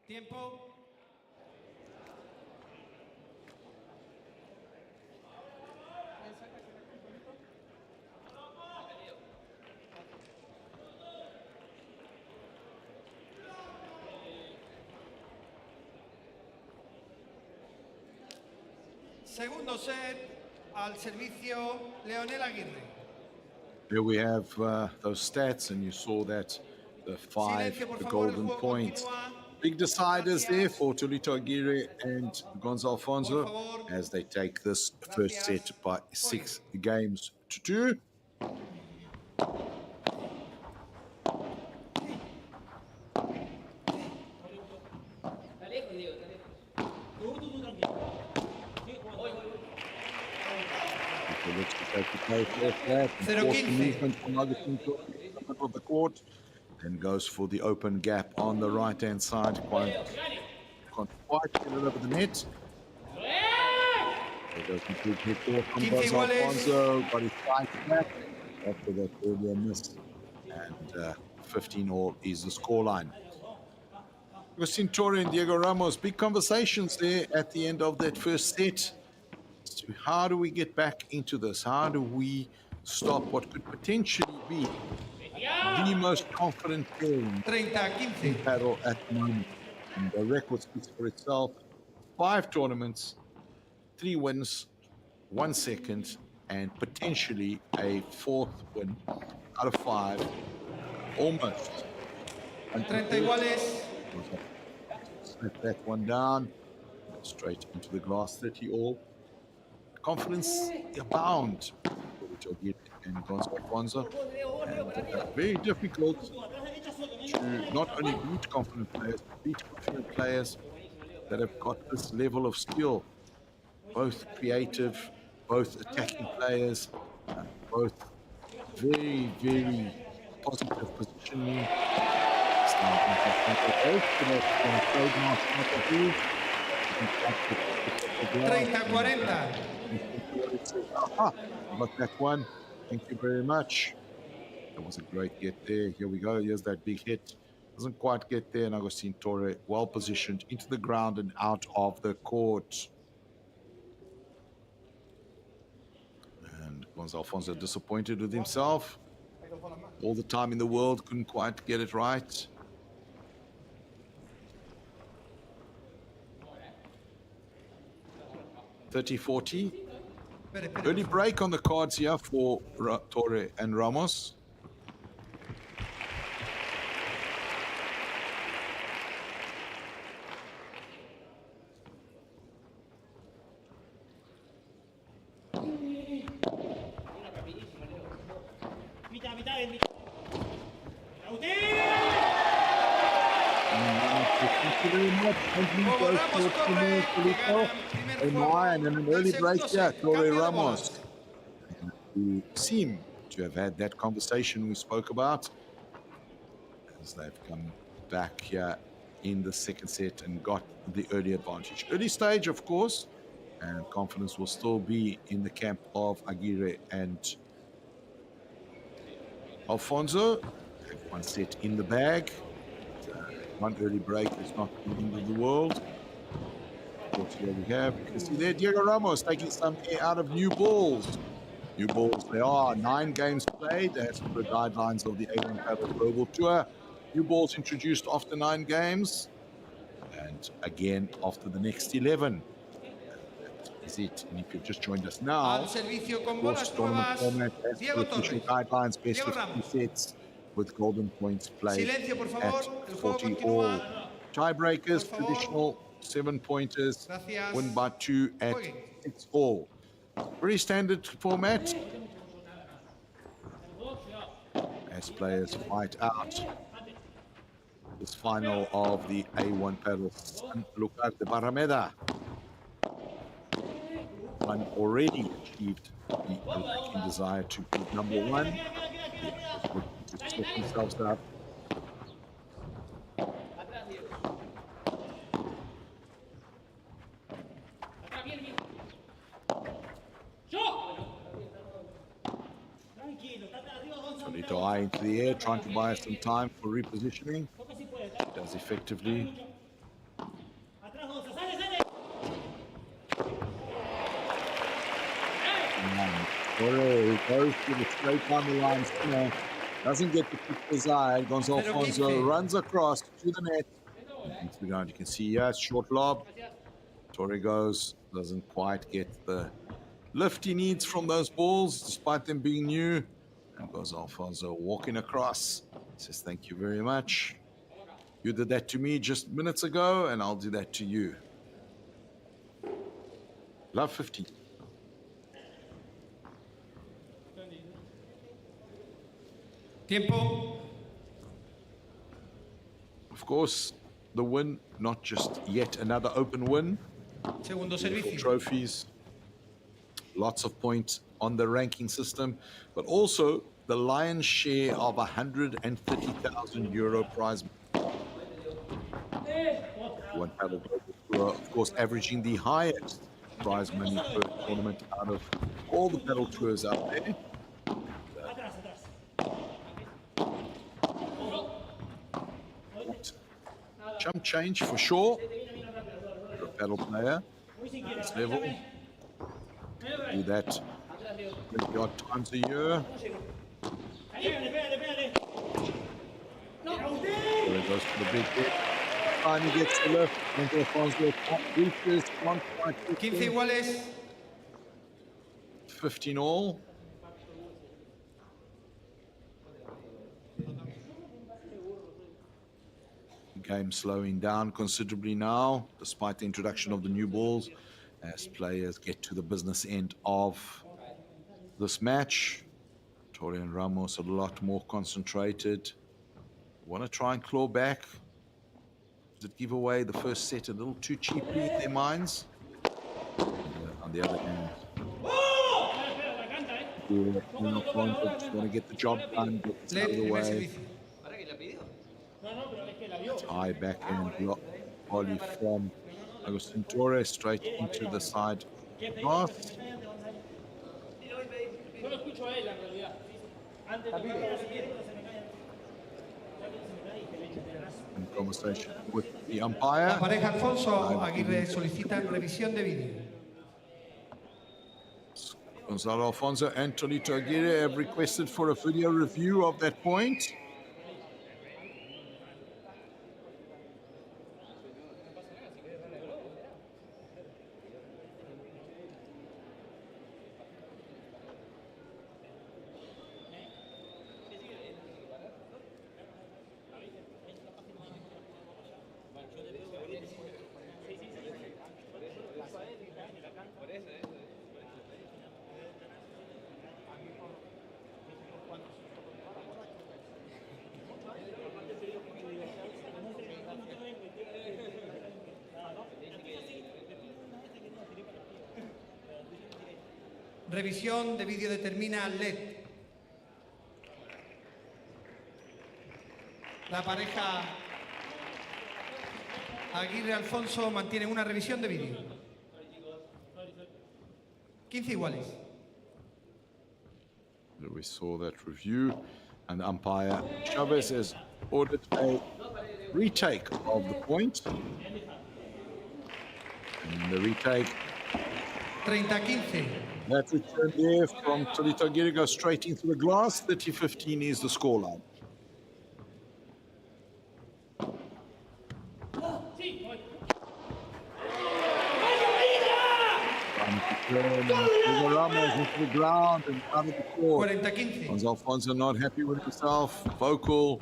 Tiempo. Segundo set al servicio Leonel Aguirre. Here we have those stats, and you saw that the 5, the golden point. Big deciders there for Torito Aguirre and Gonzalo Alfonso as they take this first set by 6 games to 2. Looks to take the play first that. Force the movement from Agustín to the middle of the court. And goes for the open gap on the right-hand side. Can't quite get it over the net. There goes the big hit there from Gonzalo Alfonso. Got his side back after that earlier miss. And 15-all is the scoreline. Agustín Torre and Diego Ramos, big conversations there at the end of that first set. So how do we get back into this? How do we stop what could potentially be the most confident team in paddle at the moment. And the record speaks for itself. 5 tournaments, 3 wins, 1 second, and potentially a 4th win out of 5. Almost. 30 iguales. Slip that one down. Straight into the glass, 30 all. Confidence abound for Aguirre and Alfonso. And very difficult to not only beat confident players, but beat confident players that have got this level of skill. Both creative, both attacking players, both very, very positive positioning. 30-40. Got that one. Thank you very much. That was a great get there. Here we go. Here's that big hit. Doesn't quite get there. And Agustín Torre well positioned into the ground and out of the court. And Alfonso disappointed with himself. All the time in the world, couldn't quite get it right. $30-40. Early break on the cards here for Torre and Ramos. And an early break here, Torre Ramos. Who seem to have had that conversation we spoke about as they've come back here in the second set and got the early advantage. Early stage, of course, and confidence will still be in the camp of Aguirre and Alfonso. One set in the bag. One early break is not the end of the world. Here we have, you can see there, Diego Ramos taking some air out of new balls. New balls, they are 9 games played as per the guidelines of the A1 Padel Global Tour. New balls introduced after 9 games, and again after the next 11. That is it. And if you've just joined us now, of course, tournament format as per official guidelines, best of 3 sets with golden points played at 40 all. Tiebreakers, traditional 7-pointers, win by 2 at 6 all. Very standard format as players fight out this final of the A1 Padel Sanlucar de Barrameda. One already achieved the ranking desire to be number 1. To set themselves up. Solito eye into the air, trying to buy some time for repositioning. Does effectively. Torre goes to the straight on the line spinner. Doesn't get the kick desire. Alfonso runs across to the net. Into the ground. You can see here, short lob. Torre goes, doesn't quite get the lift he needs from those balls, despite them being new. And goes Alfonso walking across. Says, thank you very much. You did that to me just minutes ago, and I'll do that to you. Love 50. Tiempo. Of course, the win, not just yet another open win. Segundo servicio. Trophies, lots of points on the ranking system, but also the lion's share of €130,000 prize. One Padel Global Tour, of course, averaging the highest prize money per tournament out of all the Padel tours out there. Jump change for sure for a Padel player at this level. Do that The odd times a year. There it goes for the big hit. Finally gets the left. And Alfonso reaches 15 iguales. 15 all. Game slowing down considerably now, despite the introduction of the new balls, as players get to the business end of this match. Torre and Ramos a lot more concentrated. Want to try and claw back. Does it give away the first set a little too cheaply in their minds? On the other hand, just want to get the job done, get this out of the way. High backhand block volley from Agustín Torre straight into the side pass. In conversation with the umpire. La pareja Alfonso Aguirre solicitan revisión de vídeo. Gonzalo, Alfonso, and Tolito Aguirre have requested for a video review of that point. Revisión de vídeo determina LED. La pareja Aguirre-Alfonso mantiene una revisión de vídeo. 15 iguales. We saw that review, and the umpire Chavez has ordered a retake of the point. And the retake. 30-15. That return there from Tolito Aguirre goes straight into the glass. 30-15 is the scoreline. Ramos into the ground and out of the court. Alfonso not happy with himself, vocal,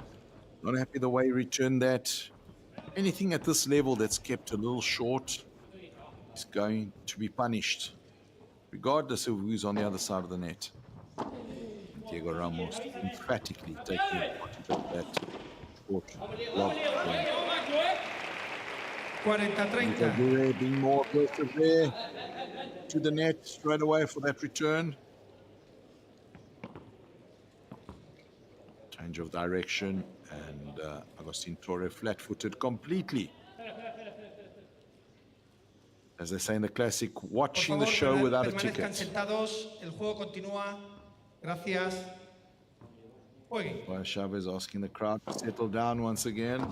not happy the way he returned that. Anything at this level that's kept a little short is going to be punished, regardless of who's on the other side of the net. Diego Ramos emphatically taking advantage of that short lob. 40-30. Being more aggressive there to the net straight away for that return. Change of direction, and Agustín Torre flat-footed completely. As they say in the classic, watching the show without a ticket. Sentados. El juego continúa. Gracias. While Chavez asking the crowd to settle down once again.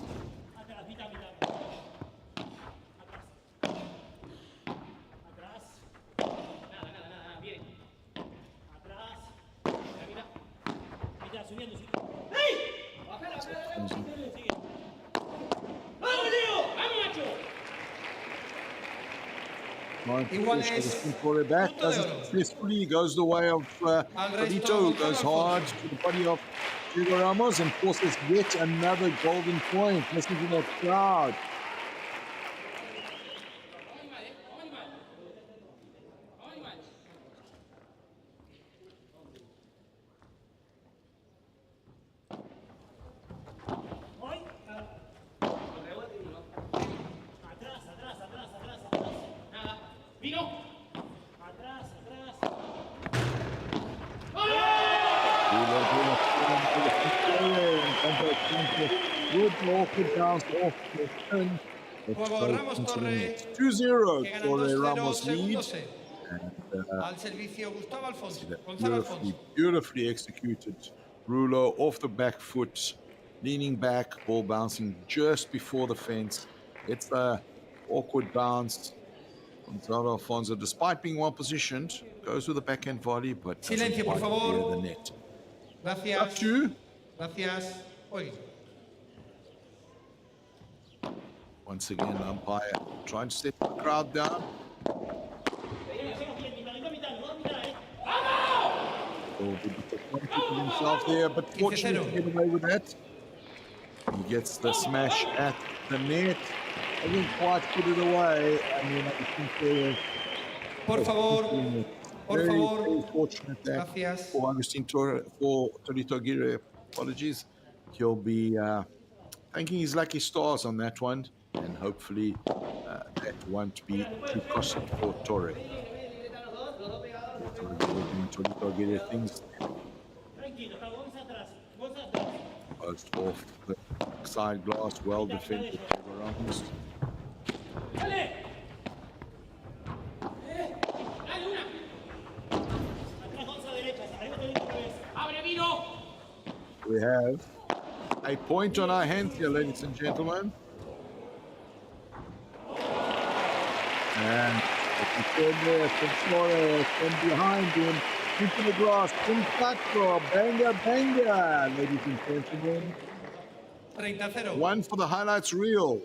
Iguales. Back doesn't successfully goes the way of Tolito, goes hard to the body of Diego Ramos and forces yet another golden point. Listen to that crowd. Good bounce off the turn. 2-0 Torre Ramos lead. Al servicio Gustavo Alfonso. Gonzalo Alfonso. Beautifully executed. Rulo off the back foot, leaning back, ball bouncing just before the fence. It's the awkward bounce. Gonzalo Alfonso, despite being well positioned, goes with the backhand volley, but doesn't Silencio, por quite clear favor. the net. Gracias. Two. Gracias. Oye. Once again, umpire trying to set the crowd down. Will be disappointed with himself there, but fortunate to get away with that. He gets the smash at the net. I didn't quite put it away. I mean, I think por favor, very fortunate that gracias. for Agustín Torre, for Torito Aguirre, apologies. He'll be thanking his lucky stars on that one, and hopefully that won't be too costly for Torre. Torito Aguirre things post off the side glass, well defended by Ramos. We have a point on our hands here, ladies and gentlemen. And from behind him, into the glass, impacto, banga, ladies and gentlemen. 30-0. One for the highlights reel.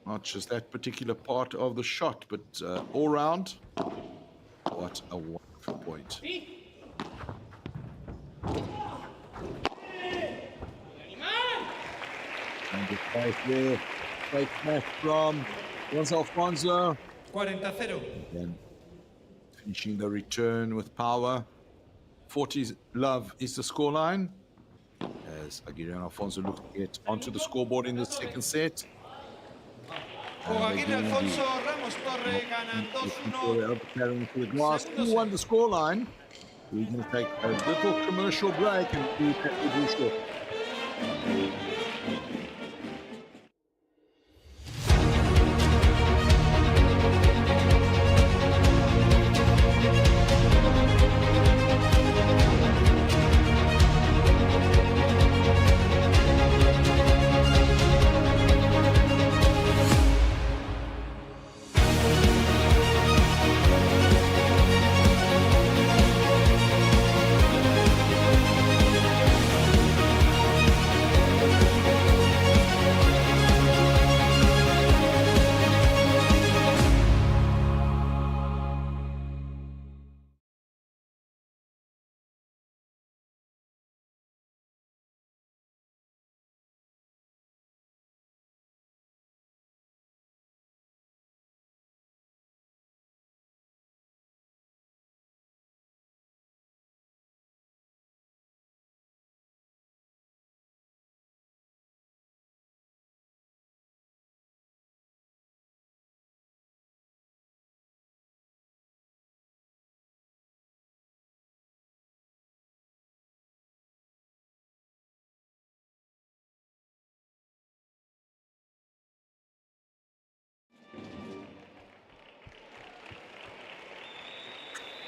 Not just that particular part of the shot, but all round. What a wonderful point. And the place there. Great smash from Alfonso. 40-0. Then finishing the return with power. 40 love is the scoreline. As Aguirre and Alfonso look to get onto the scoreboard in the second set. Aguirre, Alfonso, Ramos, Torre ganan 2-1. Carrying to the glass. 2-1 the scoreline. We're going to take a little commercial break and do that with you.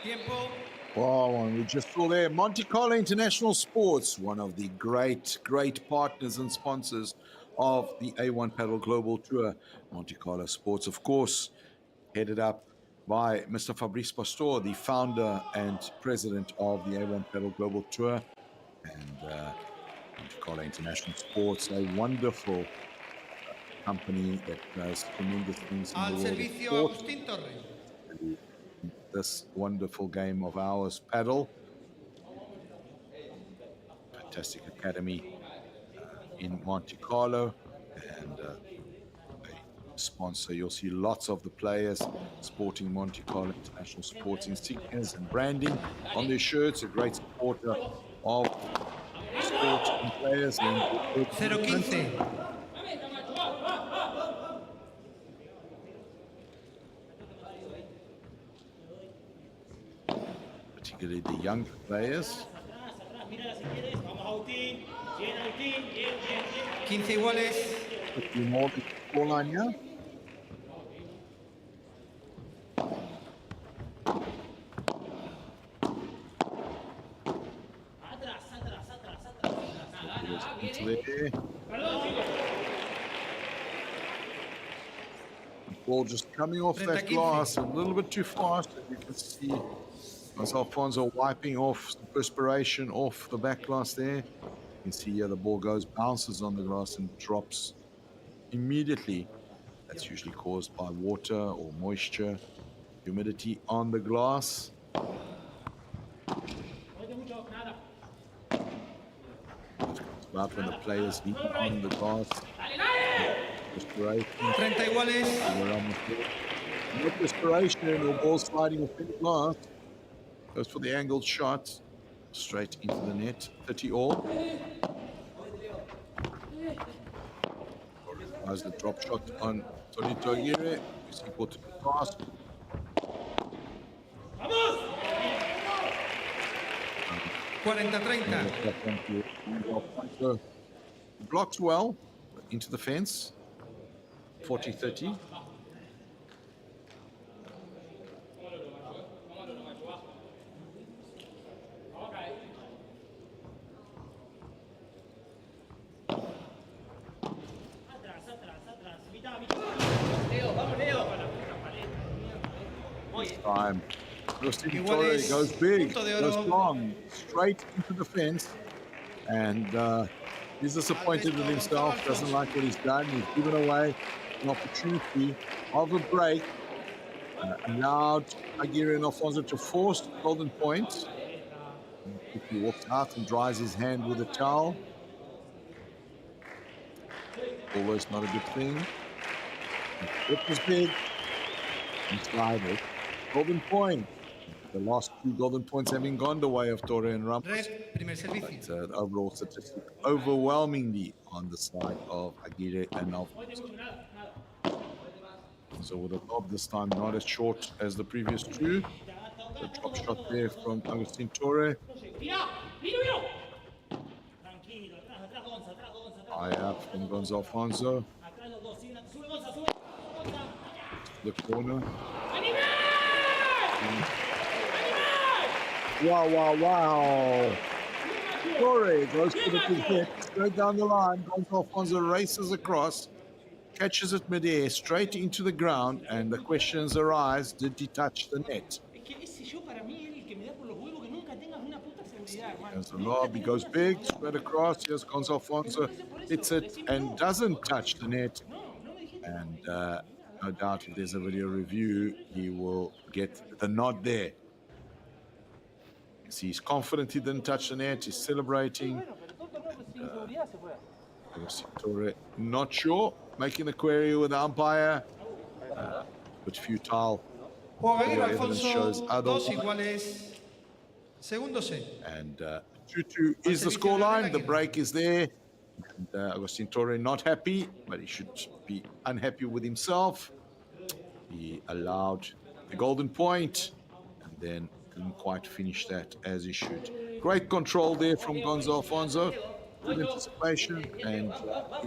Tiempo. Wow, and we just saw there Monte Carlo International Sports, one of the great partners and sponsors of the A1 Padel Global Tour. Monte Carlo Sports, of course, headed up by Mr. Fabrice Pastor, the founder and president of the A1 Padel Global Tour. And Monte Carlo International Sports, a wonderful company that does tremendous things in Al the world of servicio sport. Agustín Torre. This wonderful game of ours, Padel. Fantastic academy in Monte Carlo, and a sponsor. You'll see lots of the players sporting Monte Carlo International Sports insignias and branding on their shirts. A great supporter of sport and players. 0-15. Particularly the young players. 15 iguales. A few more scoreline here. Ball just coming off that glass a little bit too fast. And you can see Alfonso wiping off some perspiration off the back glass there. You can see here the ball bounces on the grass and drops immediately. That's usually caused by water or moisture, humidity on the glass. About when the players lean on the glass. Perspiration. 30 iguales. No perspiration or ball sliding off the glass. Goes for the angled shot. Straight into the net. 30 all. As the drop shot on Aguirre. Is equal to the pass. Vamos! 40-30. Blocks well into the fence. 40-30. Time. Agustín Torre goes big, goes long, straight into the fence, and he's disappointed with himself, doesn't like what he's done. He's given away an opportunity of a break, allowed Aguirre and Alfonso to force golden points. He walks out and dries his hand with a towel. Always not a good thing. It was big and slided. Golden point. The last 2 golden points having gone the way of Torre and Ramos. But the overall statistic overwhelmingly on the side of Aguirre and Alfonso. So with a lob this time not as short as the previous 2. The drop shot there from Agustín Torre. High up from Gonzalo Alfonso. The corner. Wow. Torre goes for the big hit, straight down the line. Gonzalo Alfonso races across, catches it midair, straight into the ground, and the questions arise, did he touch the net? There's the lob, he goes big, spread across. Here's Gonzalo Alfonso, hits it and doesn't touch the net. And no doubt if there's a video review, he will get the nod there. He's confident he didn't touch the net, he's celebrating. Torre not sure, making the query with the umpire, but futile. Evidence shows otherwise. And 2-2 is the scoreline, the break is there. And Agustín Torre not happy, but he should be unhappy with himself. He allowed the golden point and then didn't quite finish that as he should. Great control there from Gonzalo Alfonso. Good anticipation and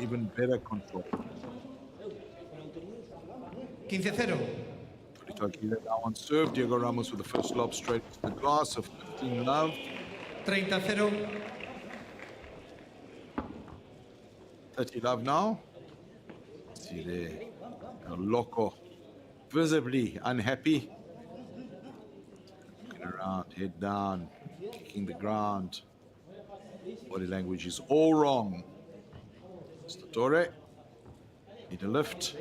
even better control. 15-0. Now on serve, Diego Ramos with the first lob straight to the glass of 15 love. 30-0. 30 love now. See there, Loco, visibly unhappy. Looking around, head down, kicking the ground. Body language is all wrong. Mr. Torre, need a lift.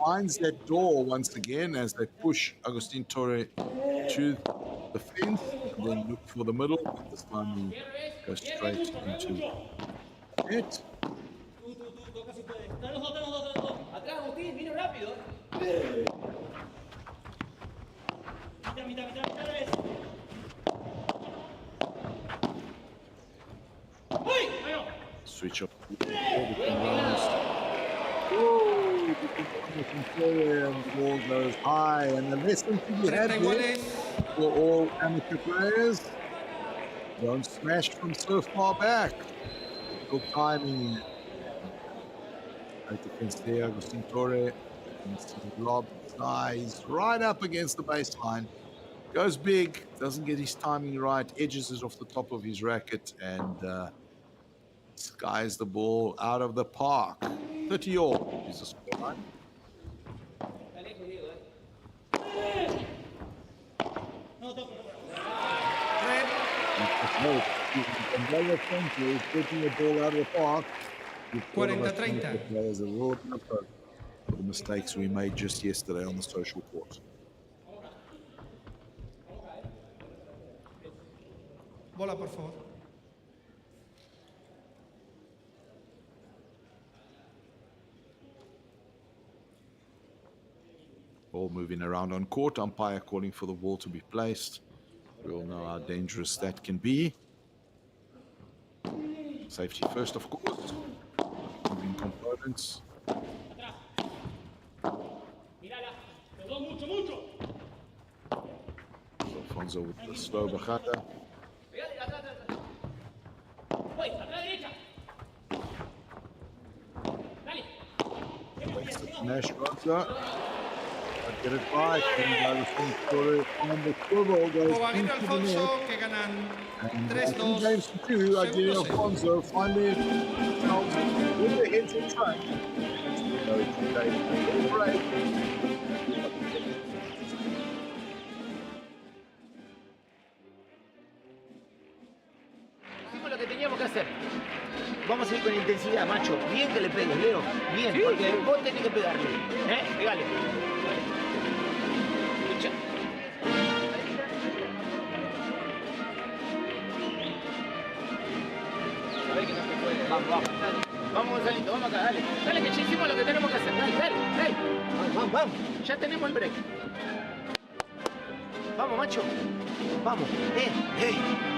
Finds that door once again as they push Agustín Torre to the fence, and then look for the middle. This time he goes straight into it. Switch up. And the ball goes high, and the lesson to be had here for all amateur players: don't smash from so far back. Good timing. Right defense there, Agustín Torre. And the lob flies right up against the baseline. Goes big, doesn't get his timing right, edges it off the top of his racket, and skies the ball out of the park. 30 all is the scoreline. Gonzalo is taking the ball out of the park. 40-30. There's a little bit of hope for the mistakes we made just yesterday on the social court. Bola, por favor. Ball moving around on court, umpire calling for the ball to be placed. We all know how dangerous that can be. Safety first, of course. Moving components. Alfonso with the slow bajada. Smash Gonzalo. Get it right. Torre on the swivel goes Aguirre, into the Alfonso, net. que ganan And 3-2. games to two, Aguirre, Segundo set. Alfonso finally with the heads in front. Hicimos lo que teníamos que hacer. Vamos a ir con intensidad, macho. Bien que le pegues, Leo. Bien, ¿sí? Porque vos tenés que pegarle. Pegale. Lucha. Sabés que no se puede. Vamos, vamos. Vamos, Gonzalito, vamos acá, dale. Dale, que ya hicimos lo que tenemos que hacer. Dale, dale, dale. Vamos, vamos, vamos. Ya tenemos el break. Vamos, macho. Vamos.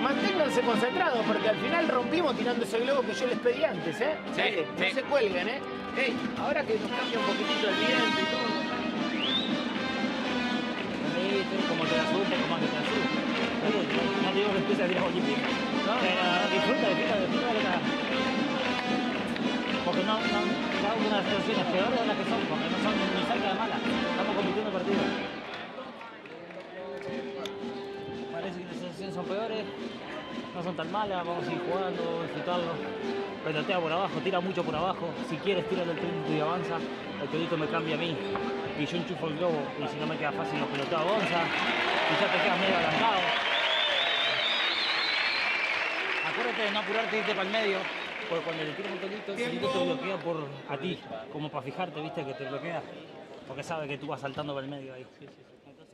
Manténganse concentrados porque al final rompimos tirando ese globo que yo les pedí antes, ¿eh? Sí, Dale, sí. no se cuelguen, ¿eh? Ahora que nos cambia un poquitito el viento y todo. Como te la subiste, como que te la subes. No te digo que empieces a tirar olímpico. No, disfruta de la... Porque no hago unas situaciones peores de las que son, porque no son ni cerca de malas. Estamos compitiendo partidos. Parece que las sensaciones son peores, no son tan malas, vamos a ir jugando, disfrutarlo. Pelotea por abajo, tira mucho por abajo. Si quieres, tira del trinito y avanza. El pelito me cambia a mí y yo enchufo el globo. Y si no me queda fácil, lo peloteo a Gonza. Y ya te quedas medio adelantado. Acuérdate de no apurarte y irte para el medio. Porque cuando le tiras un pelito, el pelito te bloquea a ti, como para fijarte, viste, que te bloquea. Porque sabe que tú vas saltando para el medio ahí. Sí. Entonces,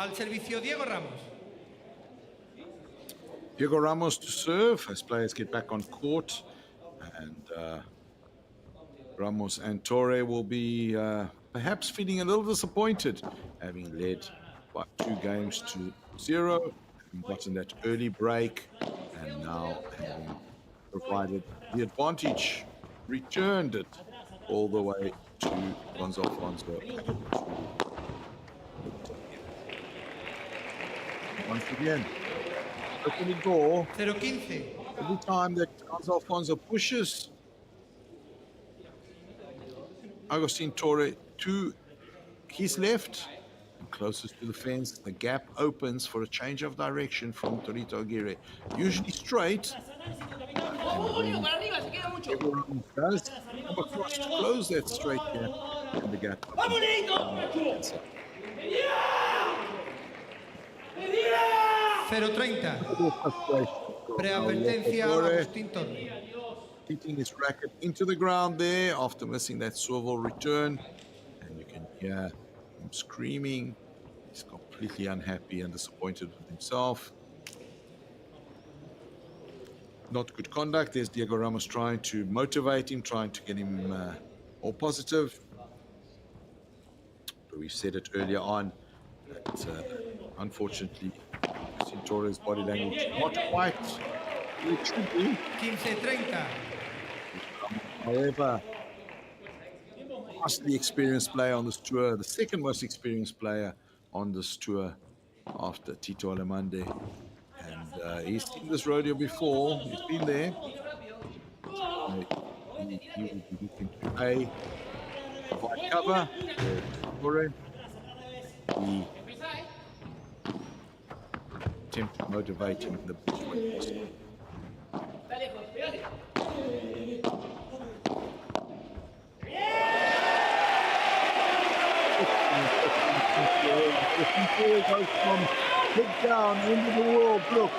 Al servicio Diego Ramos. Diego Ramos to serve as players get back on court. And Ramos and Torre will be perhaps feeling a little disappointed, having led by 2-0, having gotten that early break, and now having provided the advantage, returned it all the way to Gonzalo. Once again, opening goal. 0-15. Every time that Alfonso pushes Agustín Torre to his left and closest to the fence, the gap opens for a change of direction from Torito Aguirre. Usually straight. Everyone does come across to close that straight gap, and the gap opens. 0-30. Preadvertencia Agustín Torre. Hitting his racket into the ground there after missing that swivel return. And you can hear him screaming. He's completely unhappy and disappointed with himself. Not good conduct. There's Diego Ramos trying to motivate him, trying to get him more positive. But we said it earlier on that unfortunately, Torre's body language not quite where it should be. 15-30. However, vastly experienced player on this tour, the second most experienced player on this tour after Tito Alemande. And he's seen this rodeo before. He's been there. He will be looking to provide cover for Torre. He attempt to motivate him in the best way possible. Goes from head down into the wall, look,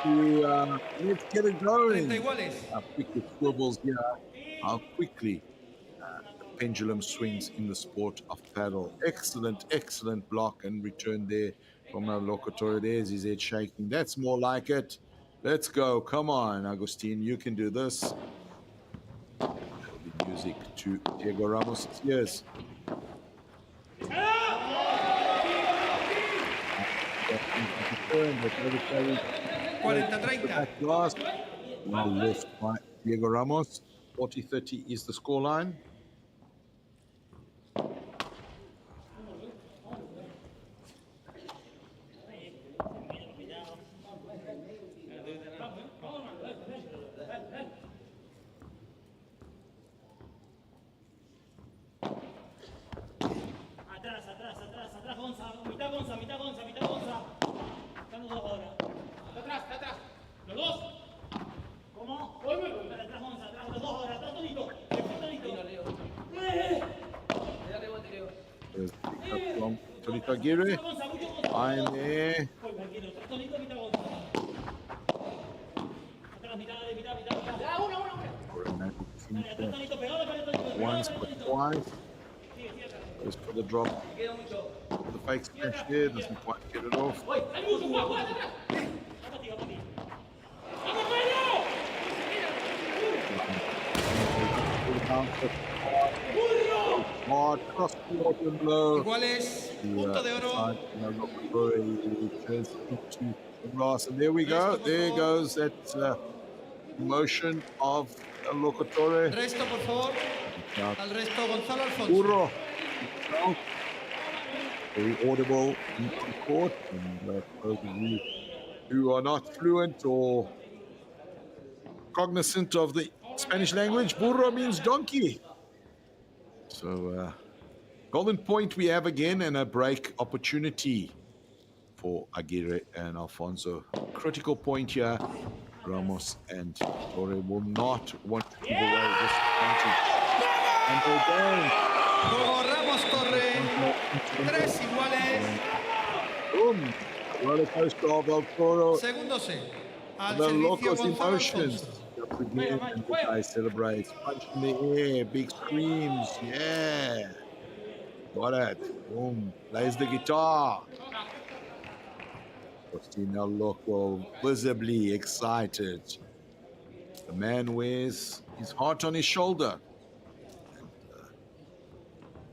to let's get it going. How quick it swivels here, how quickly the pendulum swings in the sport of paddle. Excellent block and return there from Locatore. There's his head shaking. That's more like it. Let's go. Come on, Agustín, you can do this. That'll be music to Diego Ramos' ears. 40-30. Well left by Diego Ramos. 40-30 is the scoreline. Atrás, Gonzalo. Mitad Gonza. Están los dos ahora. Está atrás. Los dos. ¿Cómo? Atrás, Gonza. Atrás, los dos ahora. Atrás, Tonito. From Tonito Aguirre. I'm there. Once but twice. Goes for the drop. The fake smash there, doesn't quite get it off. Hard cross court and blow. Iguales, punto de oro. Turns into the grass, and there we go. There goes that motion of Locatore. Resto, por favor. Al resto, Gonzalo, Alfonso. Burro. Very audible in court, and those of you who are not fluent or cognizant of the Spanish language, burro means donkey. So, golden point we have again, and a break opportunity for Aguirre and Alfonso. Critical point here. Ramos and Torre will not want to give away this advantage. And they're going. Juego Ramos, Torre. 3 iguales. Boom. Roller coaster of El Toro. Segundo set. Al The servicio locos Gonzalo, emotions. Alfonso. Again, and the guy celebrates. Punch in the air. Big screams. Yeah. Got it. Boom. Plays the guitar. Agustín El Loco, visibly excited. The man wears his heart on his shoulder. And,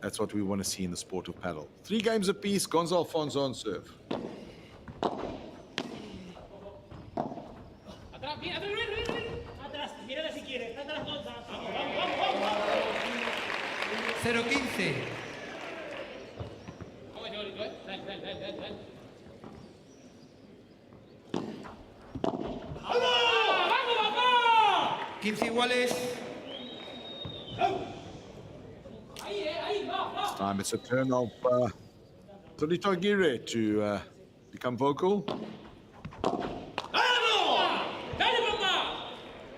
that's what we want to see in the sport of paddle. 3 games apiece. Gonzalo, Alfonso on serve. Atrás, mírale si quieres. Atrás, Gonza. 0-15. 15 iguales. This time it's a turn of Tonito Aguirre to become vocal.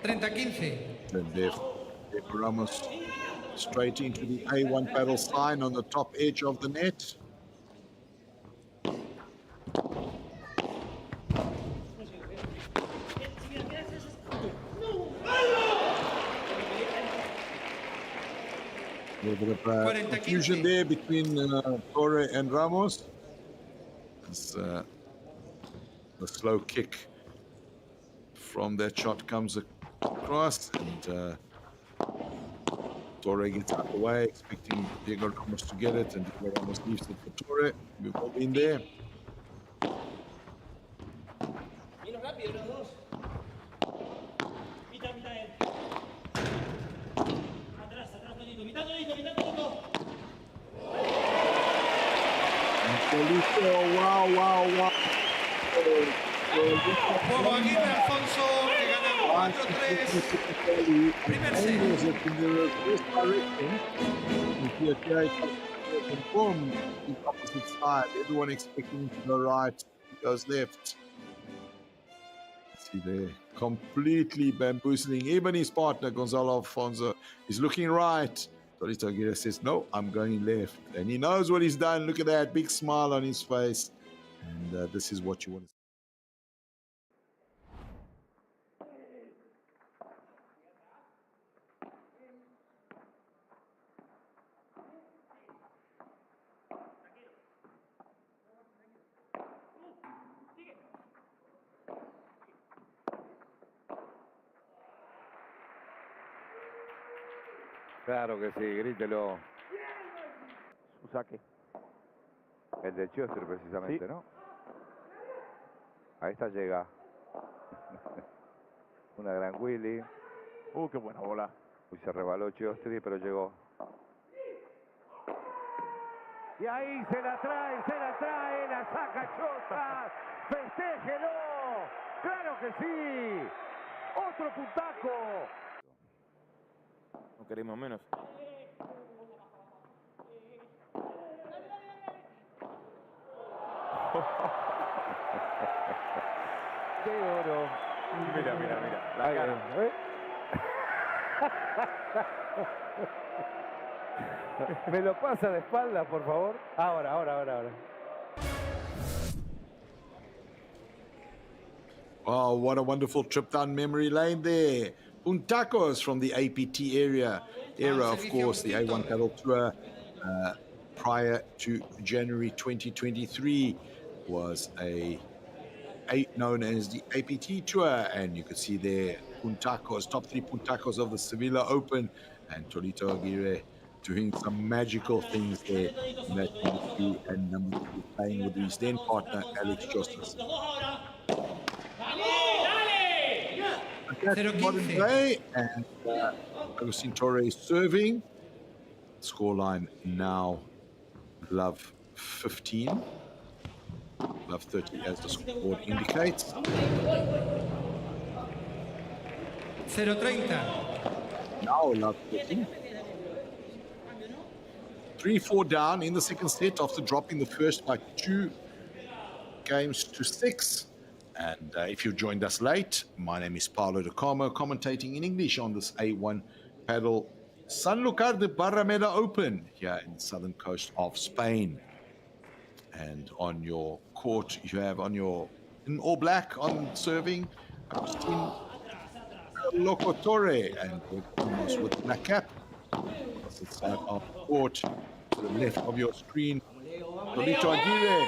30-15. Then there Ramos straight into the A1 paddle sign on the top edge of the net. A little bit of confusion there between Torre and Ramos. As, the slow kick from that shot comes across, and Torre gets out of the way, expecting Diego Ramos to get it, and Diego Ramos leaves it for Torre. We've all been there. Wow. Juego Aguirre, Alfonso, que gana 4-3. Primer set. In the reverse direction. Boom, the opposite side. Everyone expecting him to go right. He goes left. See there, completely bamboozling. Even his partner, Gonzalo Alfonso, is looking right. Torre Aguirre says, no, I'm going left. And he knows what he's done. Look at that big smile on his face. And this is what you want to see. Claro que sí, grítelo. Un saque. El de Chester precisamente, Sí. ¿no? A esta llega. Una gran Willy. Qué buena bola. Uy, se rebaló Chester, pero llegó. Y ahí se la trae, la saca Chota. ¡Festéjelo! ¡Claro que sí! ¡Otro puntaco! No queremos menos. ¡Qué oro! Mira. La cara. ¿Me lo pasa de espalda, por favor? Ahora. Oh, what a wonderful trip down memory lane there. Puntacos from the APT era, of course, the A1 Padel Tour prior to January 2023 was known as the APT Tour, and you could see there Puntacos, top 3 Puntacos of the Sevilla Open, and Torre Aguirre doing some magical things there in that number 3 and number 2, playing with his then partner Alex Jostas. Modern day, and Agustín Torre is serving. Scoreline now love 15, love 30 as the scoreboard indicates. 0-30. Now love 13. 3-4 down in the second set after dropping the first by 2 games to 6. And if you joined us late, my name is Paulo de Carmo, commentating in English on this A1 Padel Sanlucar de Barrameda Open here in the southern coast of Spain. And on your court, you have in all black on serving, Agustín Torre, and Ramos with black cap. Opposite side of the court, to the left of your screen, Torre Aguirre.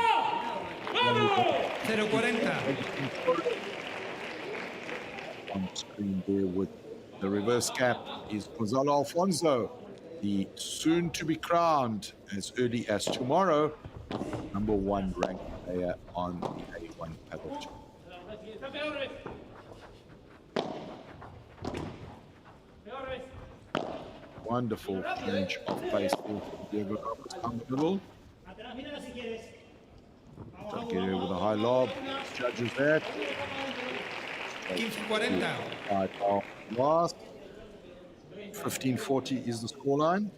0-40. On the screen there with the reverse cap is Gonzalo Alfonso, the soon to be crowned as early as tomorrow number 1 ranked player on the A1 Padel Tour. Wonderful change of pace there from Diego Ramos down the middle. Aguirre with a high lob, judges that. 15-40. Last. 15-40 is the scoreline.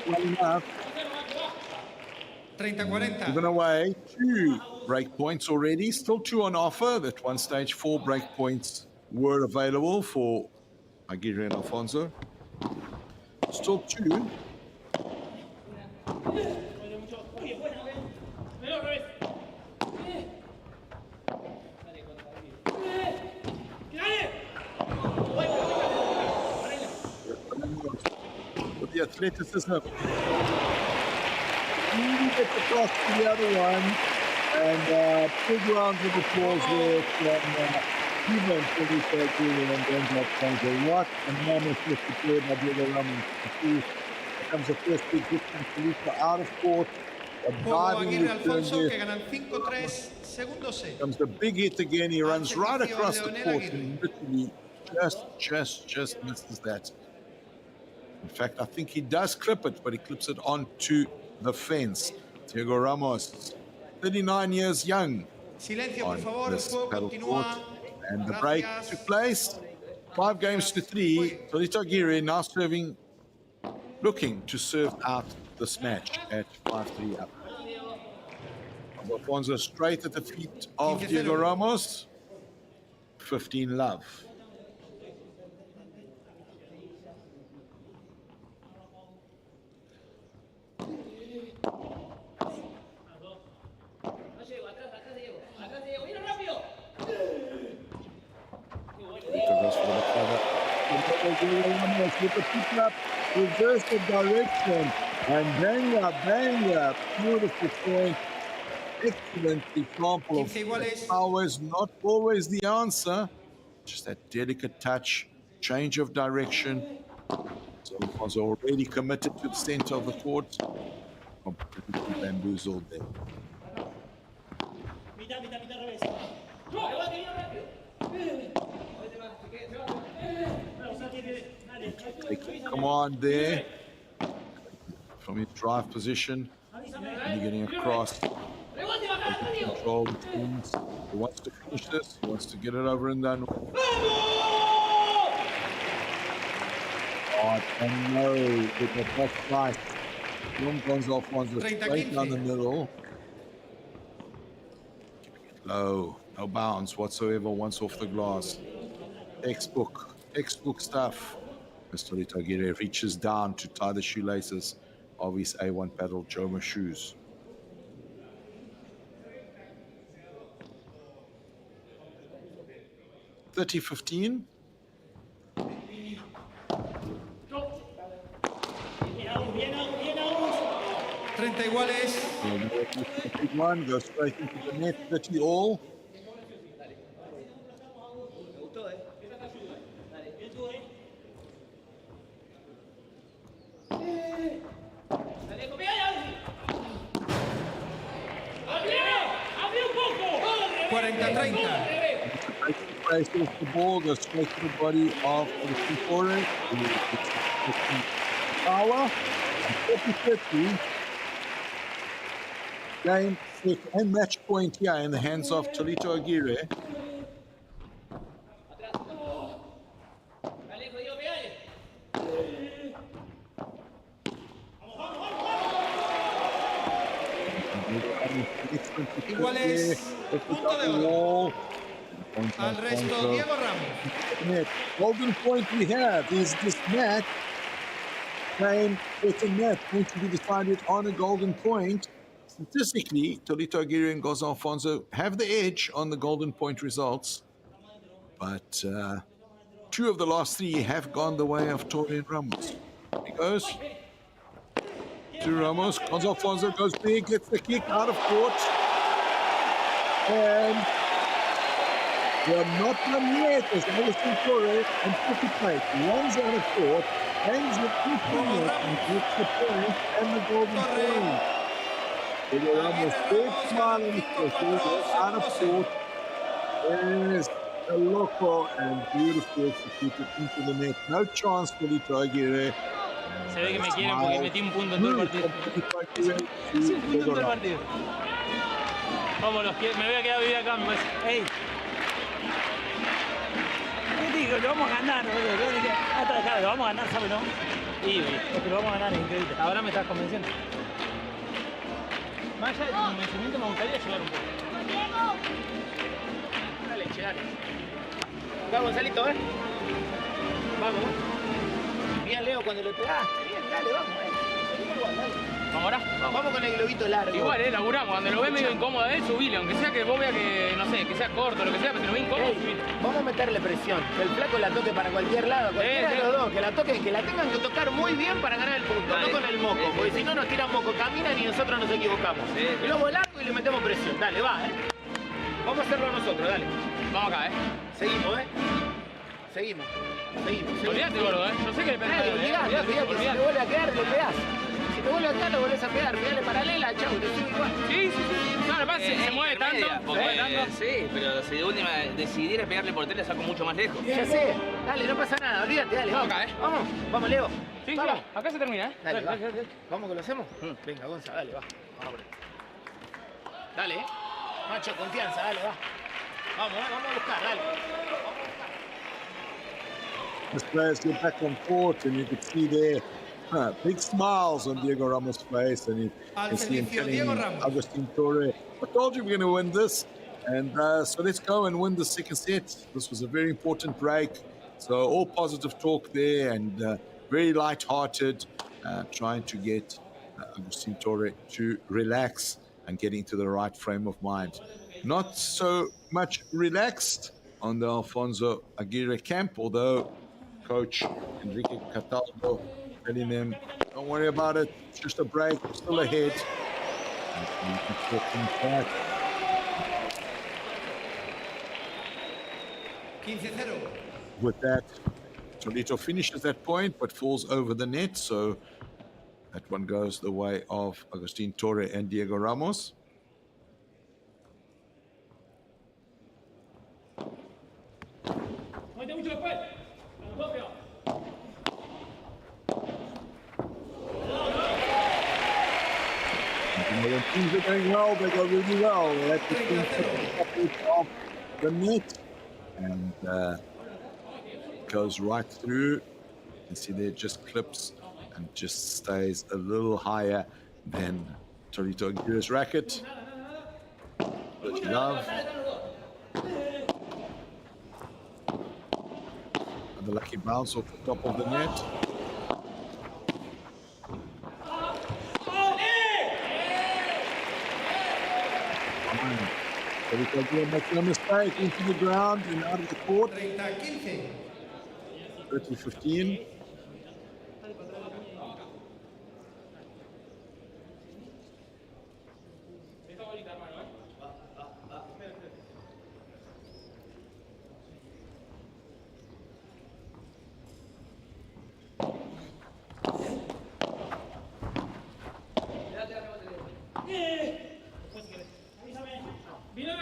Well enough. 30-40. Given away 2 break points already, still 2 on offer. At one stage 4 break points were available for Aguirre and Alfonso. Still 2. With the athleticism. Get across to the other one, and big round of applause there from even Torre and Gonzalo Alfonso. What a moment this to play by Diego Ramos. Here comes the first big hit from Torre out of court. Juego Aguirre Alfonso que ganan 5-3, segundo set. Comes the big hit again. He runs right across the court and literally just misses that. In fact, I think he does clip it, but he clips it onto the fence. Diego Ramos, 39 years young. Silencio, por favor, el This juego paddle court. continúa. And the break took place. 5 games to 3. Torre Aguirre now looking to serve out this match at 5-3 up. Alfonso straight at the feet of Diego Ramos. 15 love. With the pick up, reverse the direction, and banga, beautiful point. Excellent example of power is not always the answer. Just that delicate touch, change of direction. So Alfonso already committed to the center of the court. Completely bamboozled there. Taking command there from his drive position, and you're getting across. Control the teams. He wants to finish this. He wants to get it over and done. Oh, and no, with the best slice. Gonzalo Alfonso straight down the middle. Low, no bounce whatsoever once off the glass. Textbook stuff. Torre Aguirre reaches down to tie the shoelaces of his A1 Padel Joma shoes. (30-15). Big one goes straight into the net. 30 all. Place off the ball, goes straight to the body of Torre. Power. 40-50. Game, set, and match point here in the hands of Torre Aguirre. Iguales, punto de oro. Al resto, Diego Ramos. Golden point we have is this match. Game, it's a match going to be decided on a golden point. Statistically, Torre Aguirre and Gonzalo Alfonso have the edge on the golden point results. But 2 of the last 3 have gone the way of Torre and Ramos. He goes to Ramos. Gonzalo Alfonso goes big, gets the kick out of court. And we're not done yet as Agustín Torre and Torre plate. Runs out of court, hangs it to Torre and gets the point and the golden point. Diego Ramos, big smile on his face, out of court. There's a loco and beautifully executed into the net. No chance for Torre Aguirre. Se ve que me quieren porque metí un punto en todo el partido. Sí, un punto en todo el partido. Vamos, me voy a quedar a vivir acá, me parece. ¡Ey! ¿Qué digo? Lo vamos a ganar, boludo. Hasta acá, lo vamos a ganar, ¿sabes, no? Sí, es que lo vamos a ganar, es increíble. Ahora me estás convenciendo. Más allá de tu convencimiento, me gustaría llegar un poco. Dale, dale. Va, Gonzalito, Vamos. Bien, Leo, cuando le pegaste. Bien, dale, vamos, Igual, dale. ¿Vamos ahora? Vamos con el globito largo. Igual, laburamos. Cuando lo ves medio incómodo a él, subile. Aunque sea que vos veas que, no sé, que sea corto, lo que sea, pero si lo ves incómodo, subile. Vamos a meterle presión. Que el flaco la toque para cualquier lado, cualquiera de los dos. Que la toquen, que la tengan que tocar muy bien para ganar el punto. Dale. No con el moco, porque si no nos tiran moco, caminan y nosotros nos equivocamos. Globo largo y le metemos presión. Dale, va, Vamos a hacerlo nosotros, dale. Vamos acá, Seguimos, Seguimos. Olvídate, gordo, Yo sé que le pegas. Olvídate. Si te vuelve a quedar, le pegás. Si te vuelve a quedar, lo volvés a pegar. Pegale paralela, chau, te sigo igual. Sí. No, además se mueve tanto. Sí, pero si de última decidiera pegarle por tele, saco mucho más lejos. Ya sé. Dale, no pasa nada. Olvídate, dale. Vamos acá, Vamos, Leo. Sí, vamos. Acá se termina, Dale. Vamos que lo hacemos. Venga, Gonza, dale, va. Vamos por ahí. Dale, Macho, confianza, dale, va. Vamos a buscar, dale. These players go back and forth, and you could see there big smiles on Diego Ramos' face, and you can see him telling Agustín Torre, I told you we're going to win this. And so let's go and win the second set. This was a very important break. So all positive talk there, and very light-hearted, trying to get Agustín Torre to relax and get into the right frame of mind. Not so much relaxed on the Alfonso Aguirre camp, although Coach Enrique Cataldo telling them, don't worry about it, it's just a break, we're still ahead. And 15-0. with that, Torito finishes that point but falls over the net, so that one goes the way of Agustín Torre and Diego Ramos. When things are going well, they go really well. They have to think of the net, and goes right through. You see there, just clips and just stays a little higher than Torito Aguirre's racket. But love. And the lucky bounce off the top of the net. Torito Aguirre making a mistake into the ground and out of the court. 30-15.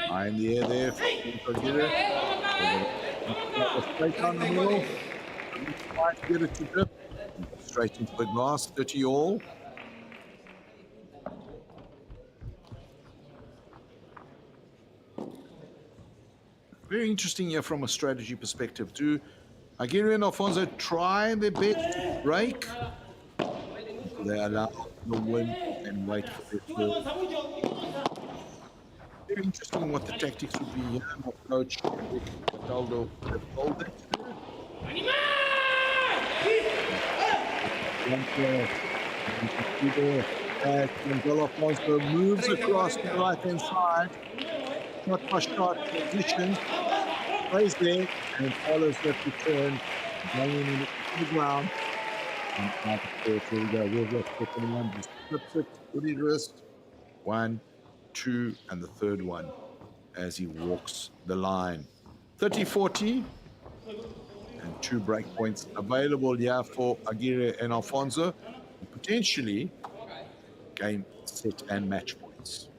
High in the air there for Aguirre. Straight down the middle. Trying to get it to dip. Straight into the glass, 30 all. Very interesting here from a strategy perspective. Do Aguirre and Alfonso try their best to break? They allow the win and wait for their third. Very interesting what the tactics would be here. My coach, Cataldo, have told them to do. Gonzalo Alfonso moves across to the right-hand side. Shot by shot position. Plays there and follows that return. Banging it to the ground. And out of court, here we go. We'll get second one. Just flips it, put his wrist. 1, 2, and the third one as he walks the line. 30-40. And 2 break points available here for Aguirre and Alfonso. And potentially game, set, and match points.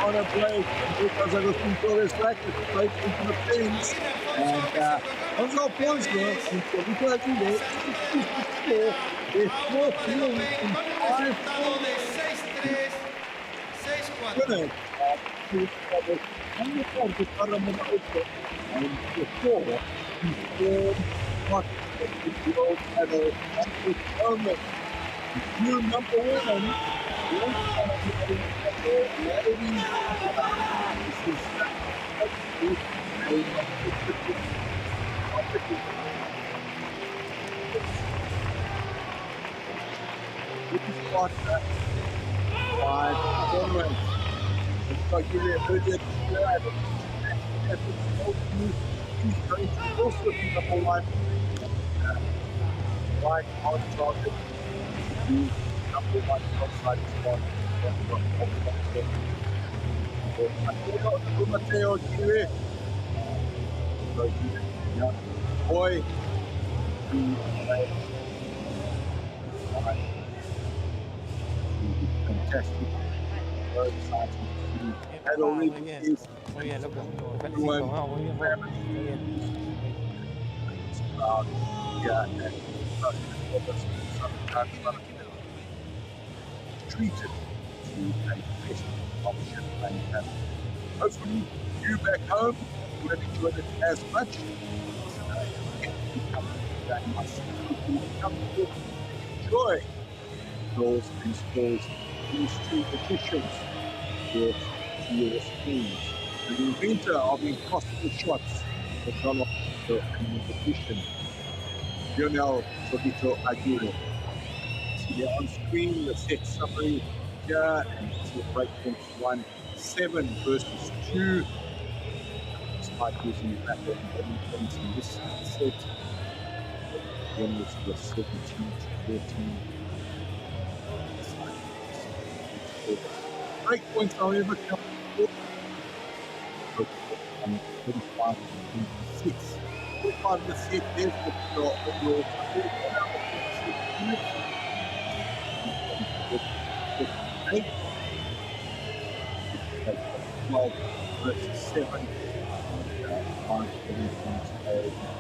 On a break because Agustín Torre's racket straight into the pins. And Gonzalo Alfonso and Torito Aguirre, 64, they're 4 kills in 5 winners. And the point is Paramount Open and the 4 before what the gold medal and the tournament. New number 1. He's going to also be number one. Right on target. Number one outside spot. Mateo Aguirre. Boy. Fantastic. Very exciting. And already is. Muy bien, loco. Te felicito, no, muy bien, muy bien. Treated to a best of champagne panel. Hopefully, you back home will have enjoyed it as much. Enjoy those and scores these two editions with your screens. The inventor of impossible shots, Gonzalo and edition, Leonel Aguirre. See there on screen the set summary here, and see breakpoints 1-7 versus 2. Despite using the back points in this set, then this was 17-14. Breakpoints, however, come 35 and 26. 45 in the set, there's the overall. 12 versus 7.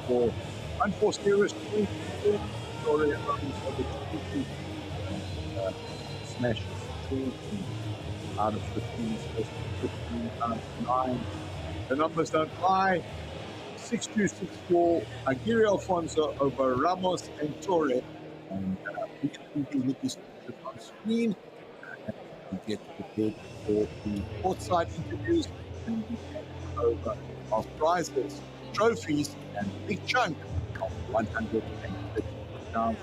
4. Unforced errors, 24. Torre and Ramos over 20. Smashes 20 out of 15. 15 out of 9. The numbers don't lie. 6-2, 6-4. Aguirre Alfonso over Ramos and Torre. And we can get this on screen. We get prepared for the courtside interviews, and we get over of prizes, trophies, and a big chunk of $150,000.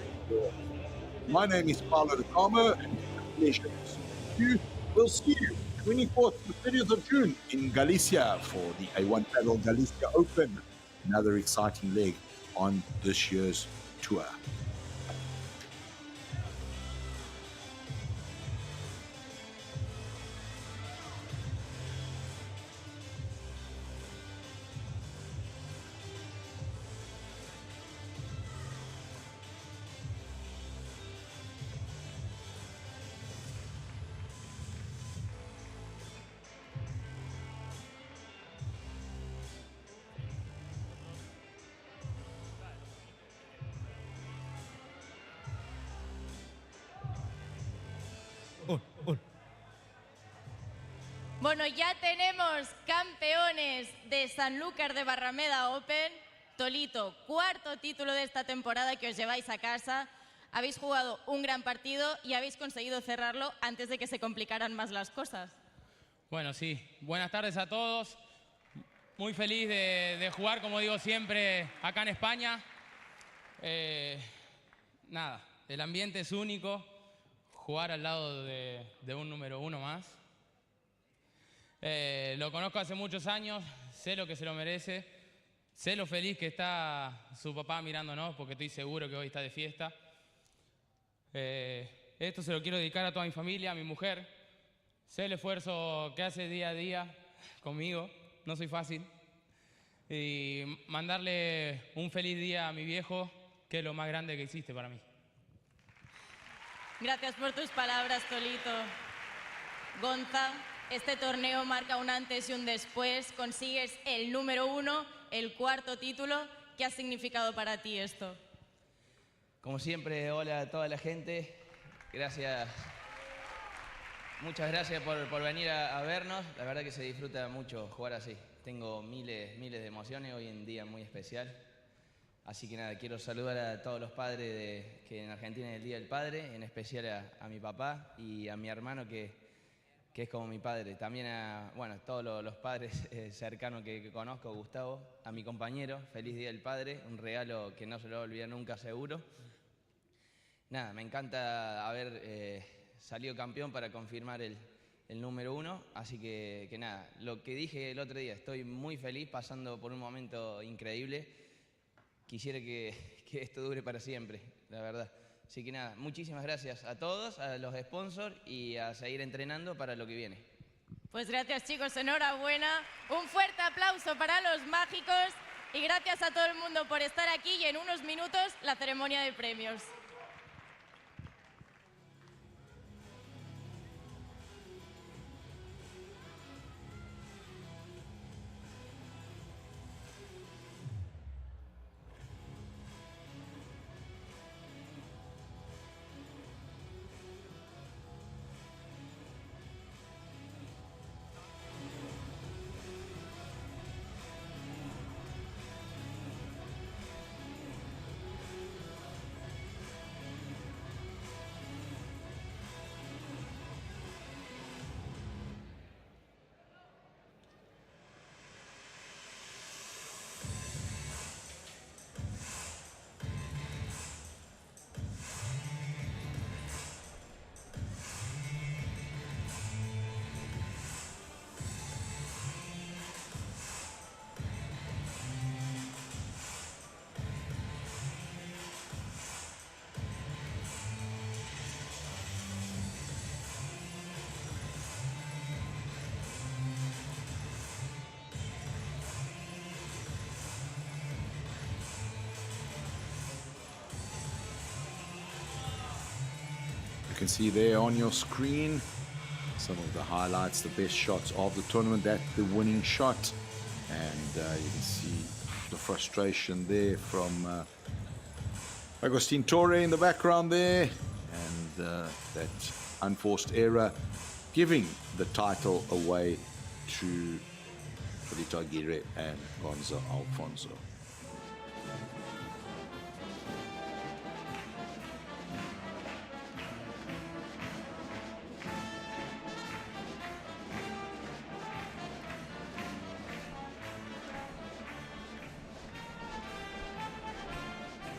My name is Paulo de Carmo, and it's a pleasure to see you. We'll see you 24th to 30th of June in Galicia for the A1 Padel Galicia Open, another exciting leg on this year's tour. Bueno, ya tenemos campeones de Sanlucar de Barrameda Open. Tolito, cuarto título de esta temporada que os lleváis a casa. Habéis jugado un gran partido y habéis conseguido cerrarlo antes de que se complicaran más las cosas. Bueno, sí. Buenas tardes a todos. Muy feliz de jugar, como digo siempre, acá en España. Nada, el ambiente es único. Jugar al lado de un número uno más. Lo conozco hace muchos años, sé lo que se lo merece, sé lo feliz que está su papá mirándonos, porque estoy seguro que hoy está de fiesta. Esto se lo quiero dedicar a toda mi familia, a mi mujer. Sé el esfuerzo que hace día a día conmigo, no soy fácil. Y mandarle un feliz día a mi viejo, que es lo más grande que existe para mí. Gracias por tus palabras, Tolito. Gonza, este torneo marca un antes y un después. Consigues el número 1, el cuarto título. ¿Qué ha significado para ti esto? Como siempre, hola a toda la gente. Gracias. Muchas gracias por venir a vernos. La verdad que se disfruta mucho jugar así. Tengo miles de emociones hoy en día muy especial. Así que nada, quiero saludar a todos los padres que en Argentina es el Día del Padre, en especial a mi papá y a mi hermano que es como mi padre. También a todos los padres cercanos que conozco, Gustavo, a mi compañero, feliz Día del Padre, un regalo que no se lo voy a olvidar nunca seguro. Nada, me encanta haber salido campeón para confirmar el el número 1. Así que nada, lo que dije el otro día, estoy muy feliz pasando por un momento increíble. Quisiera que esto dure para siempre, la verdad. Así que nada, muchísimas gracias a todos, a los sponsors y a seguir entrenando para lo que viene. Pues gracias, chicos, enhorabuena. Un fuerte aplauso para los mágicos y gracias a todo el mundo por estar aquí y en unos minutos la ceremonia de premios. You can see there on your screen some of the highlights, the best shots of the tournament. That's the winning shot, and you can see the frustration there from Agustín Torre in the background there, and that unforced error giving the title away to Aguirre and Gonzalo Alfonso.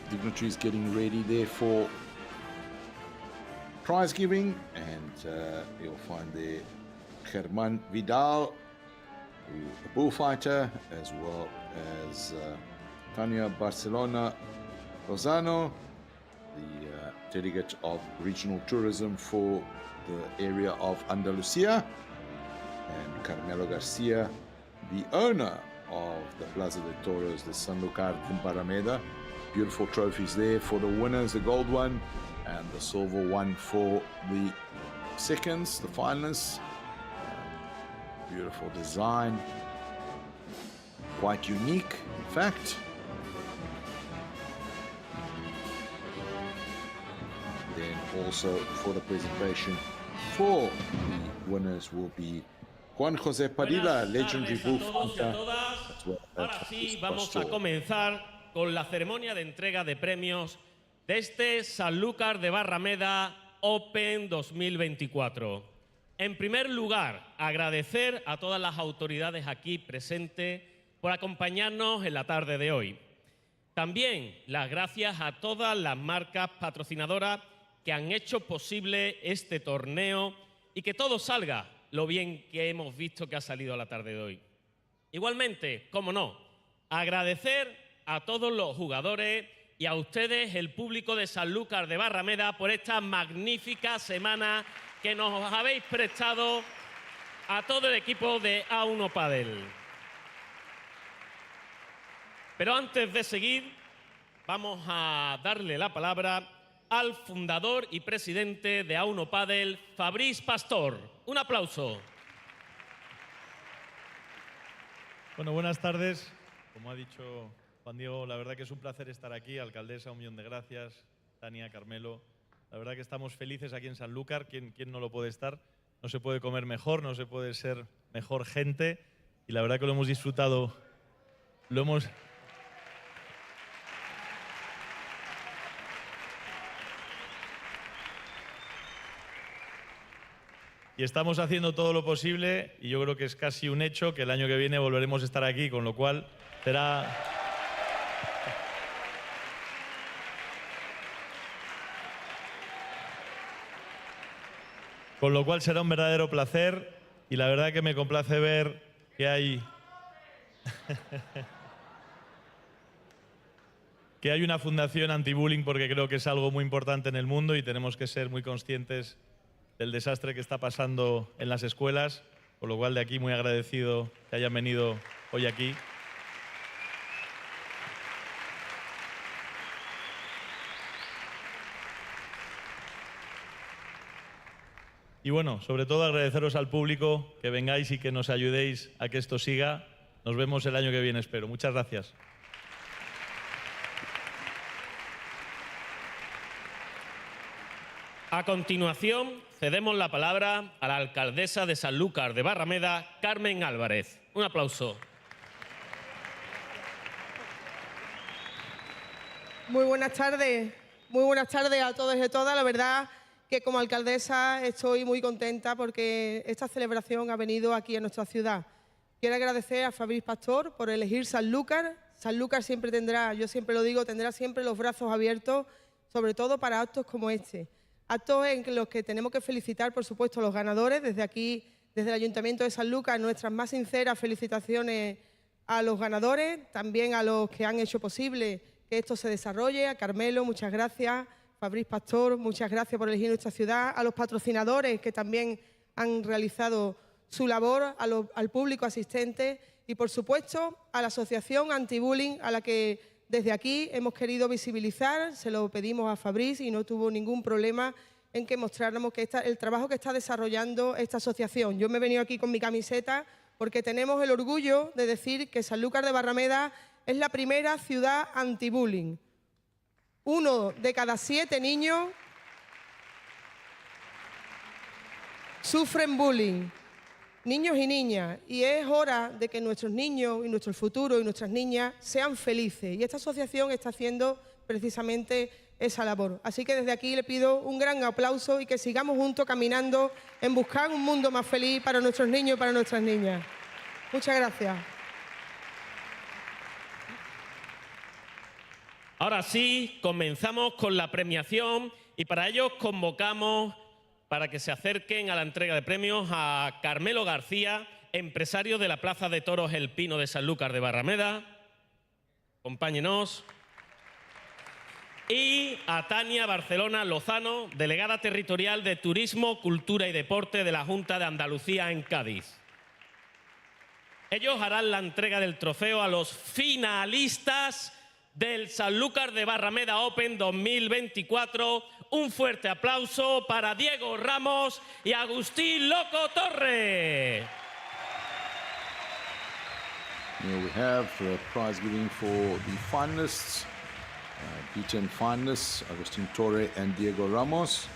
Dignitaries getting ready there for prize giving, and you'll find there Germán Vidal, a bullfighter, as well as Tania Barcelona Lozano, the delegate of regional tourism for the area of Andalusia, and Carmelo Garcia, the owner of the Plaza de Toros de Sanlucar de Barrameda. Beautiful trophies there for the winners, the gold one and the silver one for the seconds, the finalists. Beautiful design, quite unique in fact. Then also for the presentation for the winners will be Juan José Padilla, legendary bullfighter. Ahora sí, vamos a comenzar con la ceremonia de entrega de premios de este Sanlúcar de Barrameda Open 2024. En primer lugar, agradecer a todas las autoridades aquí presentes por acompañarnos en la tarde de hoy. También las gracias a todas las marcas patrocinadoras que han hecho posible este torneo y que todo salga lo bien que hemos visto que ha salido la tarde de hoy. Igualmente, cómo no, agradecer a todos los jugadores y a ustedes, el público de Sanlúcar de Barrameda, por esta magnífica semana que nos habéis prestado a todo el equipo de A1 Padel. Pero antes de seguir, vamos a darle la palabra al fundador y presidente de A1 Padel, Fabrice Pastor. Un aplauso. Bueno, buenas tardes. Como ha dicho Juan Diego, la verdad que es un placer estar aquí. Alcaldesa, 1.000.000 de gracias. Tania, Carmelo, la verdad que estamos felices aquí en Sanlúcar. ¿Quién no lo puede estar? No se puede comer mejor, no se puede ser mejor gente. Y la verdad que lo hemos disfrutado. Y estamos haciendo todo lo posible, y yo creo que es casi un hecho que el año que viene volveremos a estar aquí, con lo cual será... con lo cual será un verdadero placer y la verdad que me complace ver que hay que hay una fundación anti-bullying, porque creo que es algo muy importante en el mundo y tenemos que ser muy conscientes del desastre que está pasando en las escuelas, con lo cual de aquí muy agradecido que hayan venido hoy aquí. Y bueno, sobre todo agradeceros al público que vengáis y que nos ayudéis a que esto siga. Nos vemos el año que viene, espero. Muchas gracias. A continuación, cedemos la palabra a la alcaldesa de Sanlúcar de Barrameda, Carmen Álvarez. Un aplauso. Muy buenas tardes a todos y a todas. La verdad que como alcaldesa estoy muy contenta porque esta celebración ha venido aquí a nuestra ciudad. Quiero agradecer a Fabriz Pastor por elegir Sanlúcar. Sanlúcar siempre tendrá, yo siempre lo digo, tendrá siempre los brazos abiertos, sobre todo para actos como este. Actos en los que tenemos que felicitar, por supuesto, a los ganadores. Desde aquí, desde el Ayuntamiento de Sanlúcar, nuestras más sinceras felicitaciones a los ganadores, también a los que han hecho posible que esto se desarrolle. A Carmelo, muchas gracias. Fabriz Pastor, muchas gracias por elegir nuestra ciudad. A los patrocinadores que también han realizado su labor, al público asistente y, por supuesto, a la Asociación Anti-Bullying, a la que desde aquí hemos querido visibilizar. Se lo pedimos a Fabriz y no tuvo ningún problema en que mostráramos que el trabajo que está desarrollando esta asociación. Yo me he venido aquí con mi camiseta porque tenemos el orgullo de decir que Sanlúcar de Barrameda es la primera ciudad anti-bullying. 1 de cada 7 niños sufren bullying, niños y niñas, y es hora de que nuestros niños y nuestro futuro y nuestras niñas sean felices. Y esta asociación está haciendo precisamente esa labor. Así que desde aquí le pido un gran aplauso y que sigamos juntos caminando en buscar un mundo más feliz para nuestros niños y para nuestras niñas. Muchas gracias. Ahora sí, comenzamos con la premiación y para ello convocamos para que se acerquen a la entrega de premios a Carmelo García, empresario de la Plaza de Toros El Pino de Sanlúcar de Barrameda. Acompáñenos. Y a Tania Barcelona Lozano, delegada territorial de Turismo, Cultura y Deporte de la Junta de Andalucía en Cádiz. Ellos harán la entrega del trofeo a los finalistas del Sanlúcar de Barrameda Open 2024. Un fuerte aplauso para Diego Ramos y Agustín Loco Torre. Here we have the prize giving for the finalists, beaten finalists, Agustín Torre and Diego Ramos.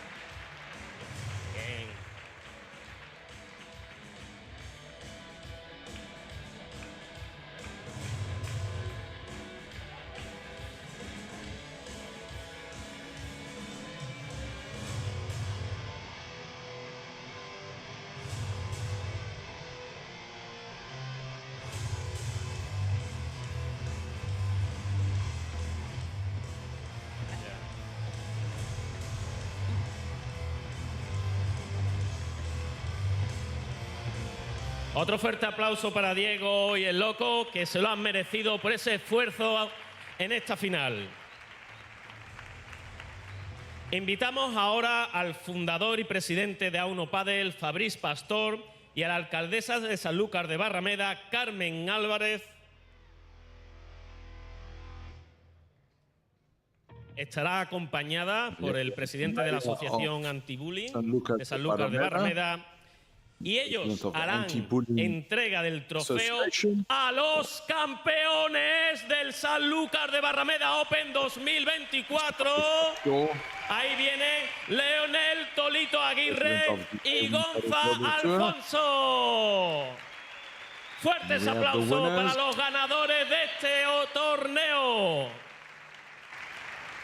Otro fuerte aplauso para Diego y el Loco, que se lo han merecido por ese esfuerzo en esta final. Invitamos ahora al fundador y presidente de A1 Padel, Fabriz Pastor, y a la alcaldesa de Sanlúcar de Barrameda, Carmen Álvarez. Estará acompañada por el presidente de la Asociación Anti-Bullying de Sanlúcar de Barrameda. Y ellos harán entrega del trofeo a los campeones del Sanlúcar de Barrameda Open 2024. Ahí viene Leonel Tolito Aguirre y Gonzalo Alfonso. Fuertes aplausos para los ganadores de este torneo.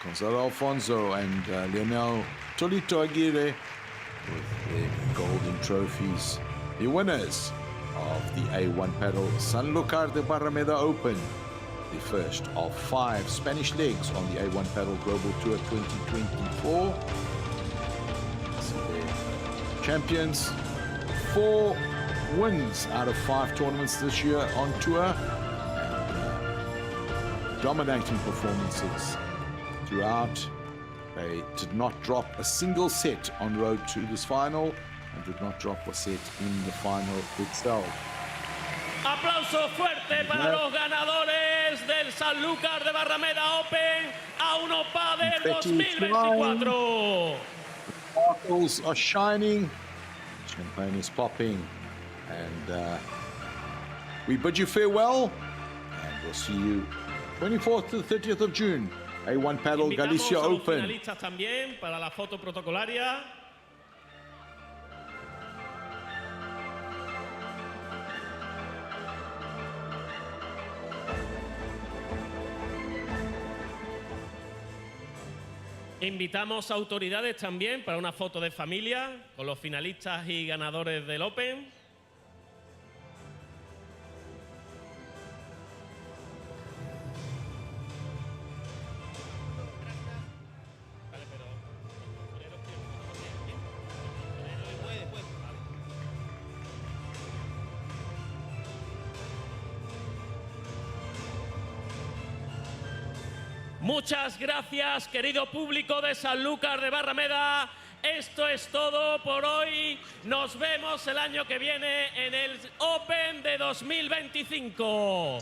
Gonzalo Alfonso and Leonel Tolito Aguirre with their golden trophies, the winners of the A1 Padel Sanlucar de Barrameda Open, the first of 5 Spanish legs on the A1 Padel Global Tour 2024. See their champions. 4 wins out of 5 tournaments this year on tour. Dominating performances throughout. They did not drop a single set on road to this final and did not drop a set in the final itself. Aplauso fuerte para los ganadores del Sanlucar de Barrameda Open A1 Padel 2024. Sparkles are shining, champagne is popping, and we bid you farewell, and we'll see you 24th to the 30th of June, A1 Padel Galicia Invitamos a los Open. finalistas también para la foto protocolaria. Invitamos a autoridades también para una foto de familia con los finalistas y ganadores del Open. Muchas gracias, querido público de Sanlúcar de Barrameda. Esto es todo por hoy. Nos vemos el año que viene en el Open de 2025.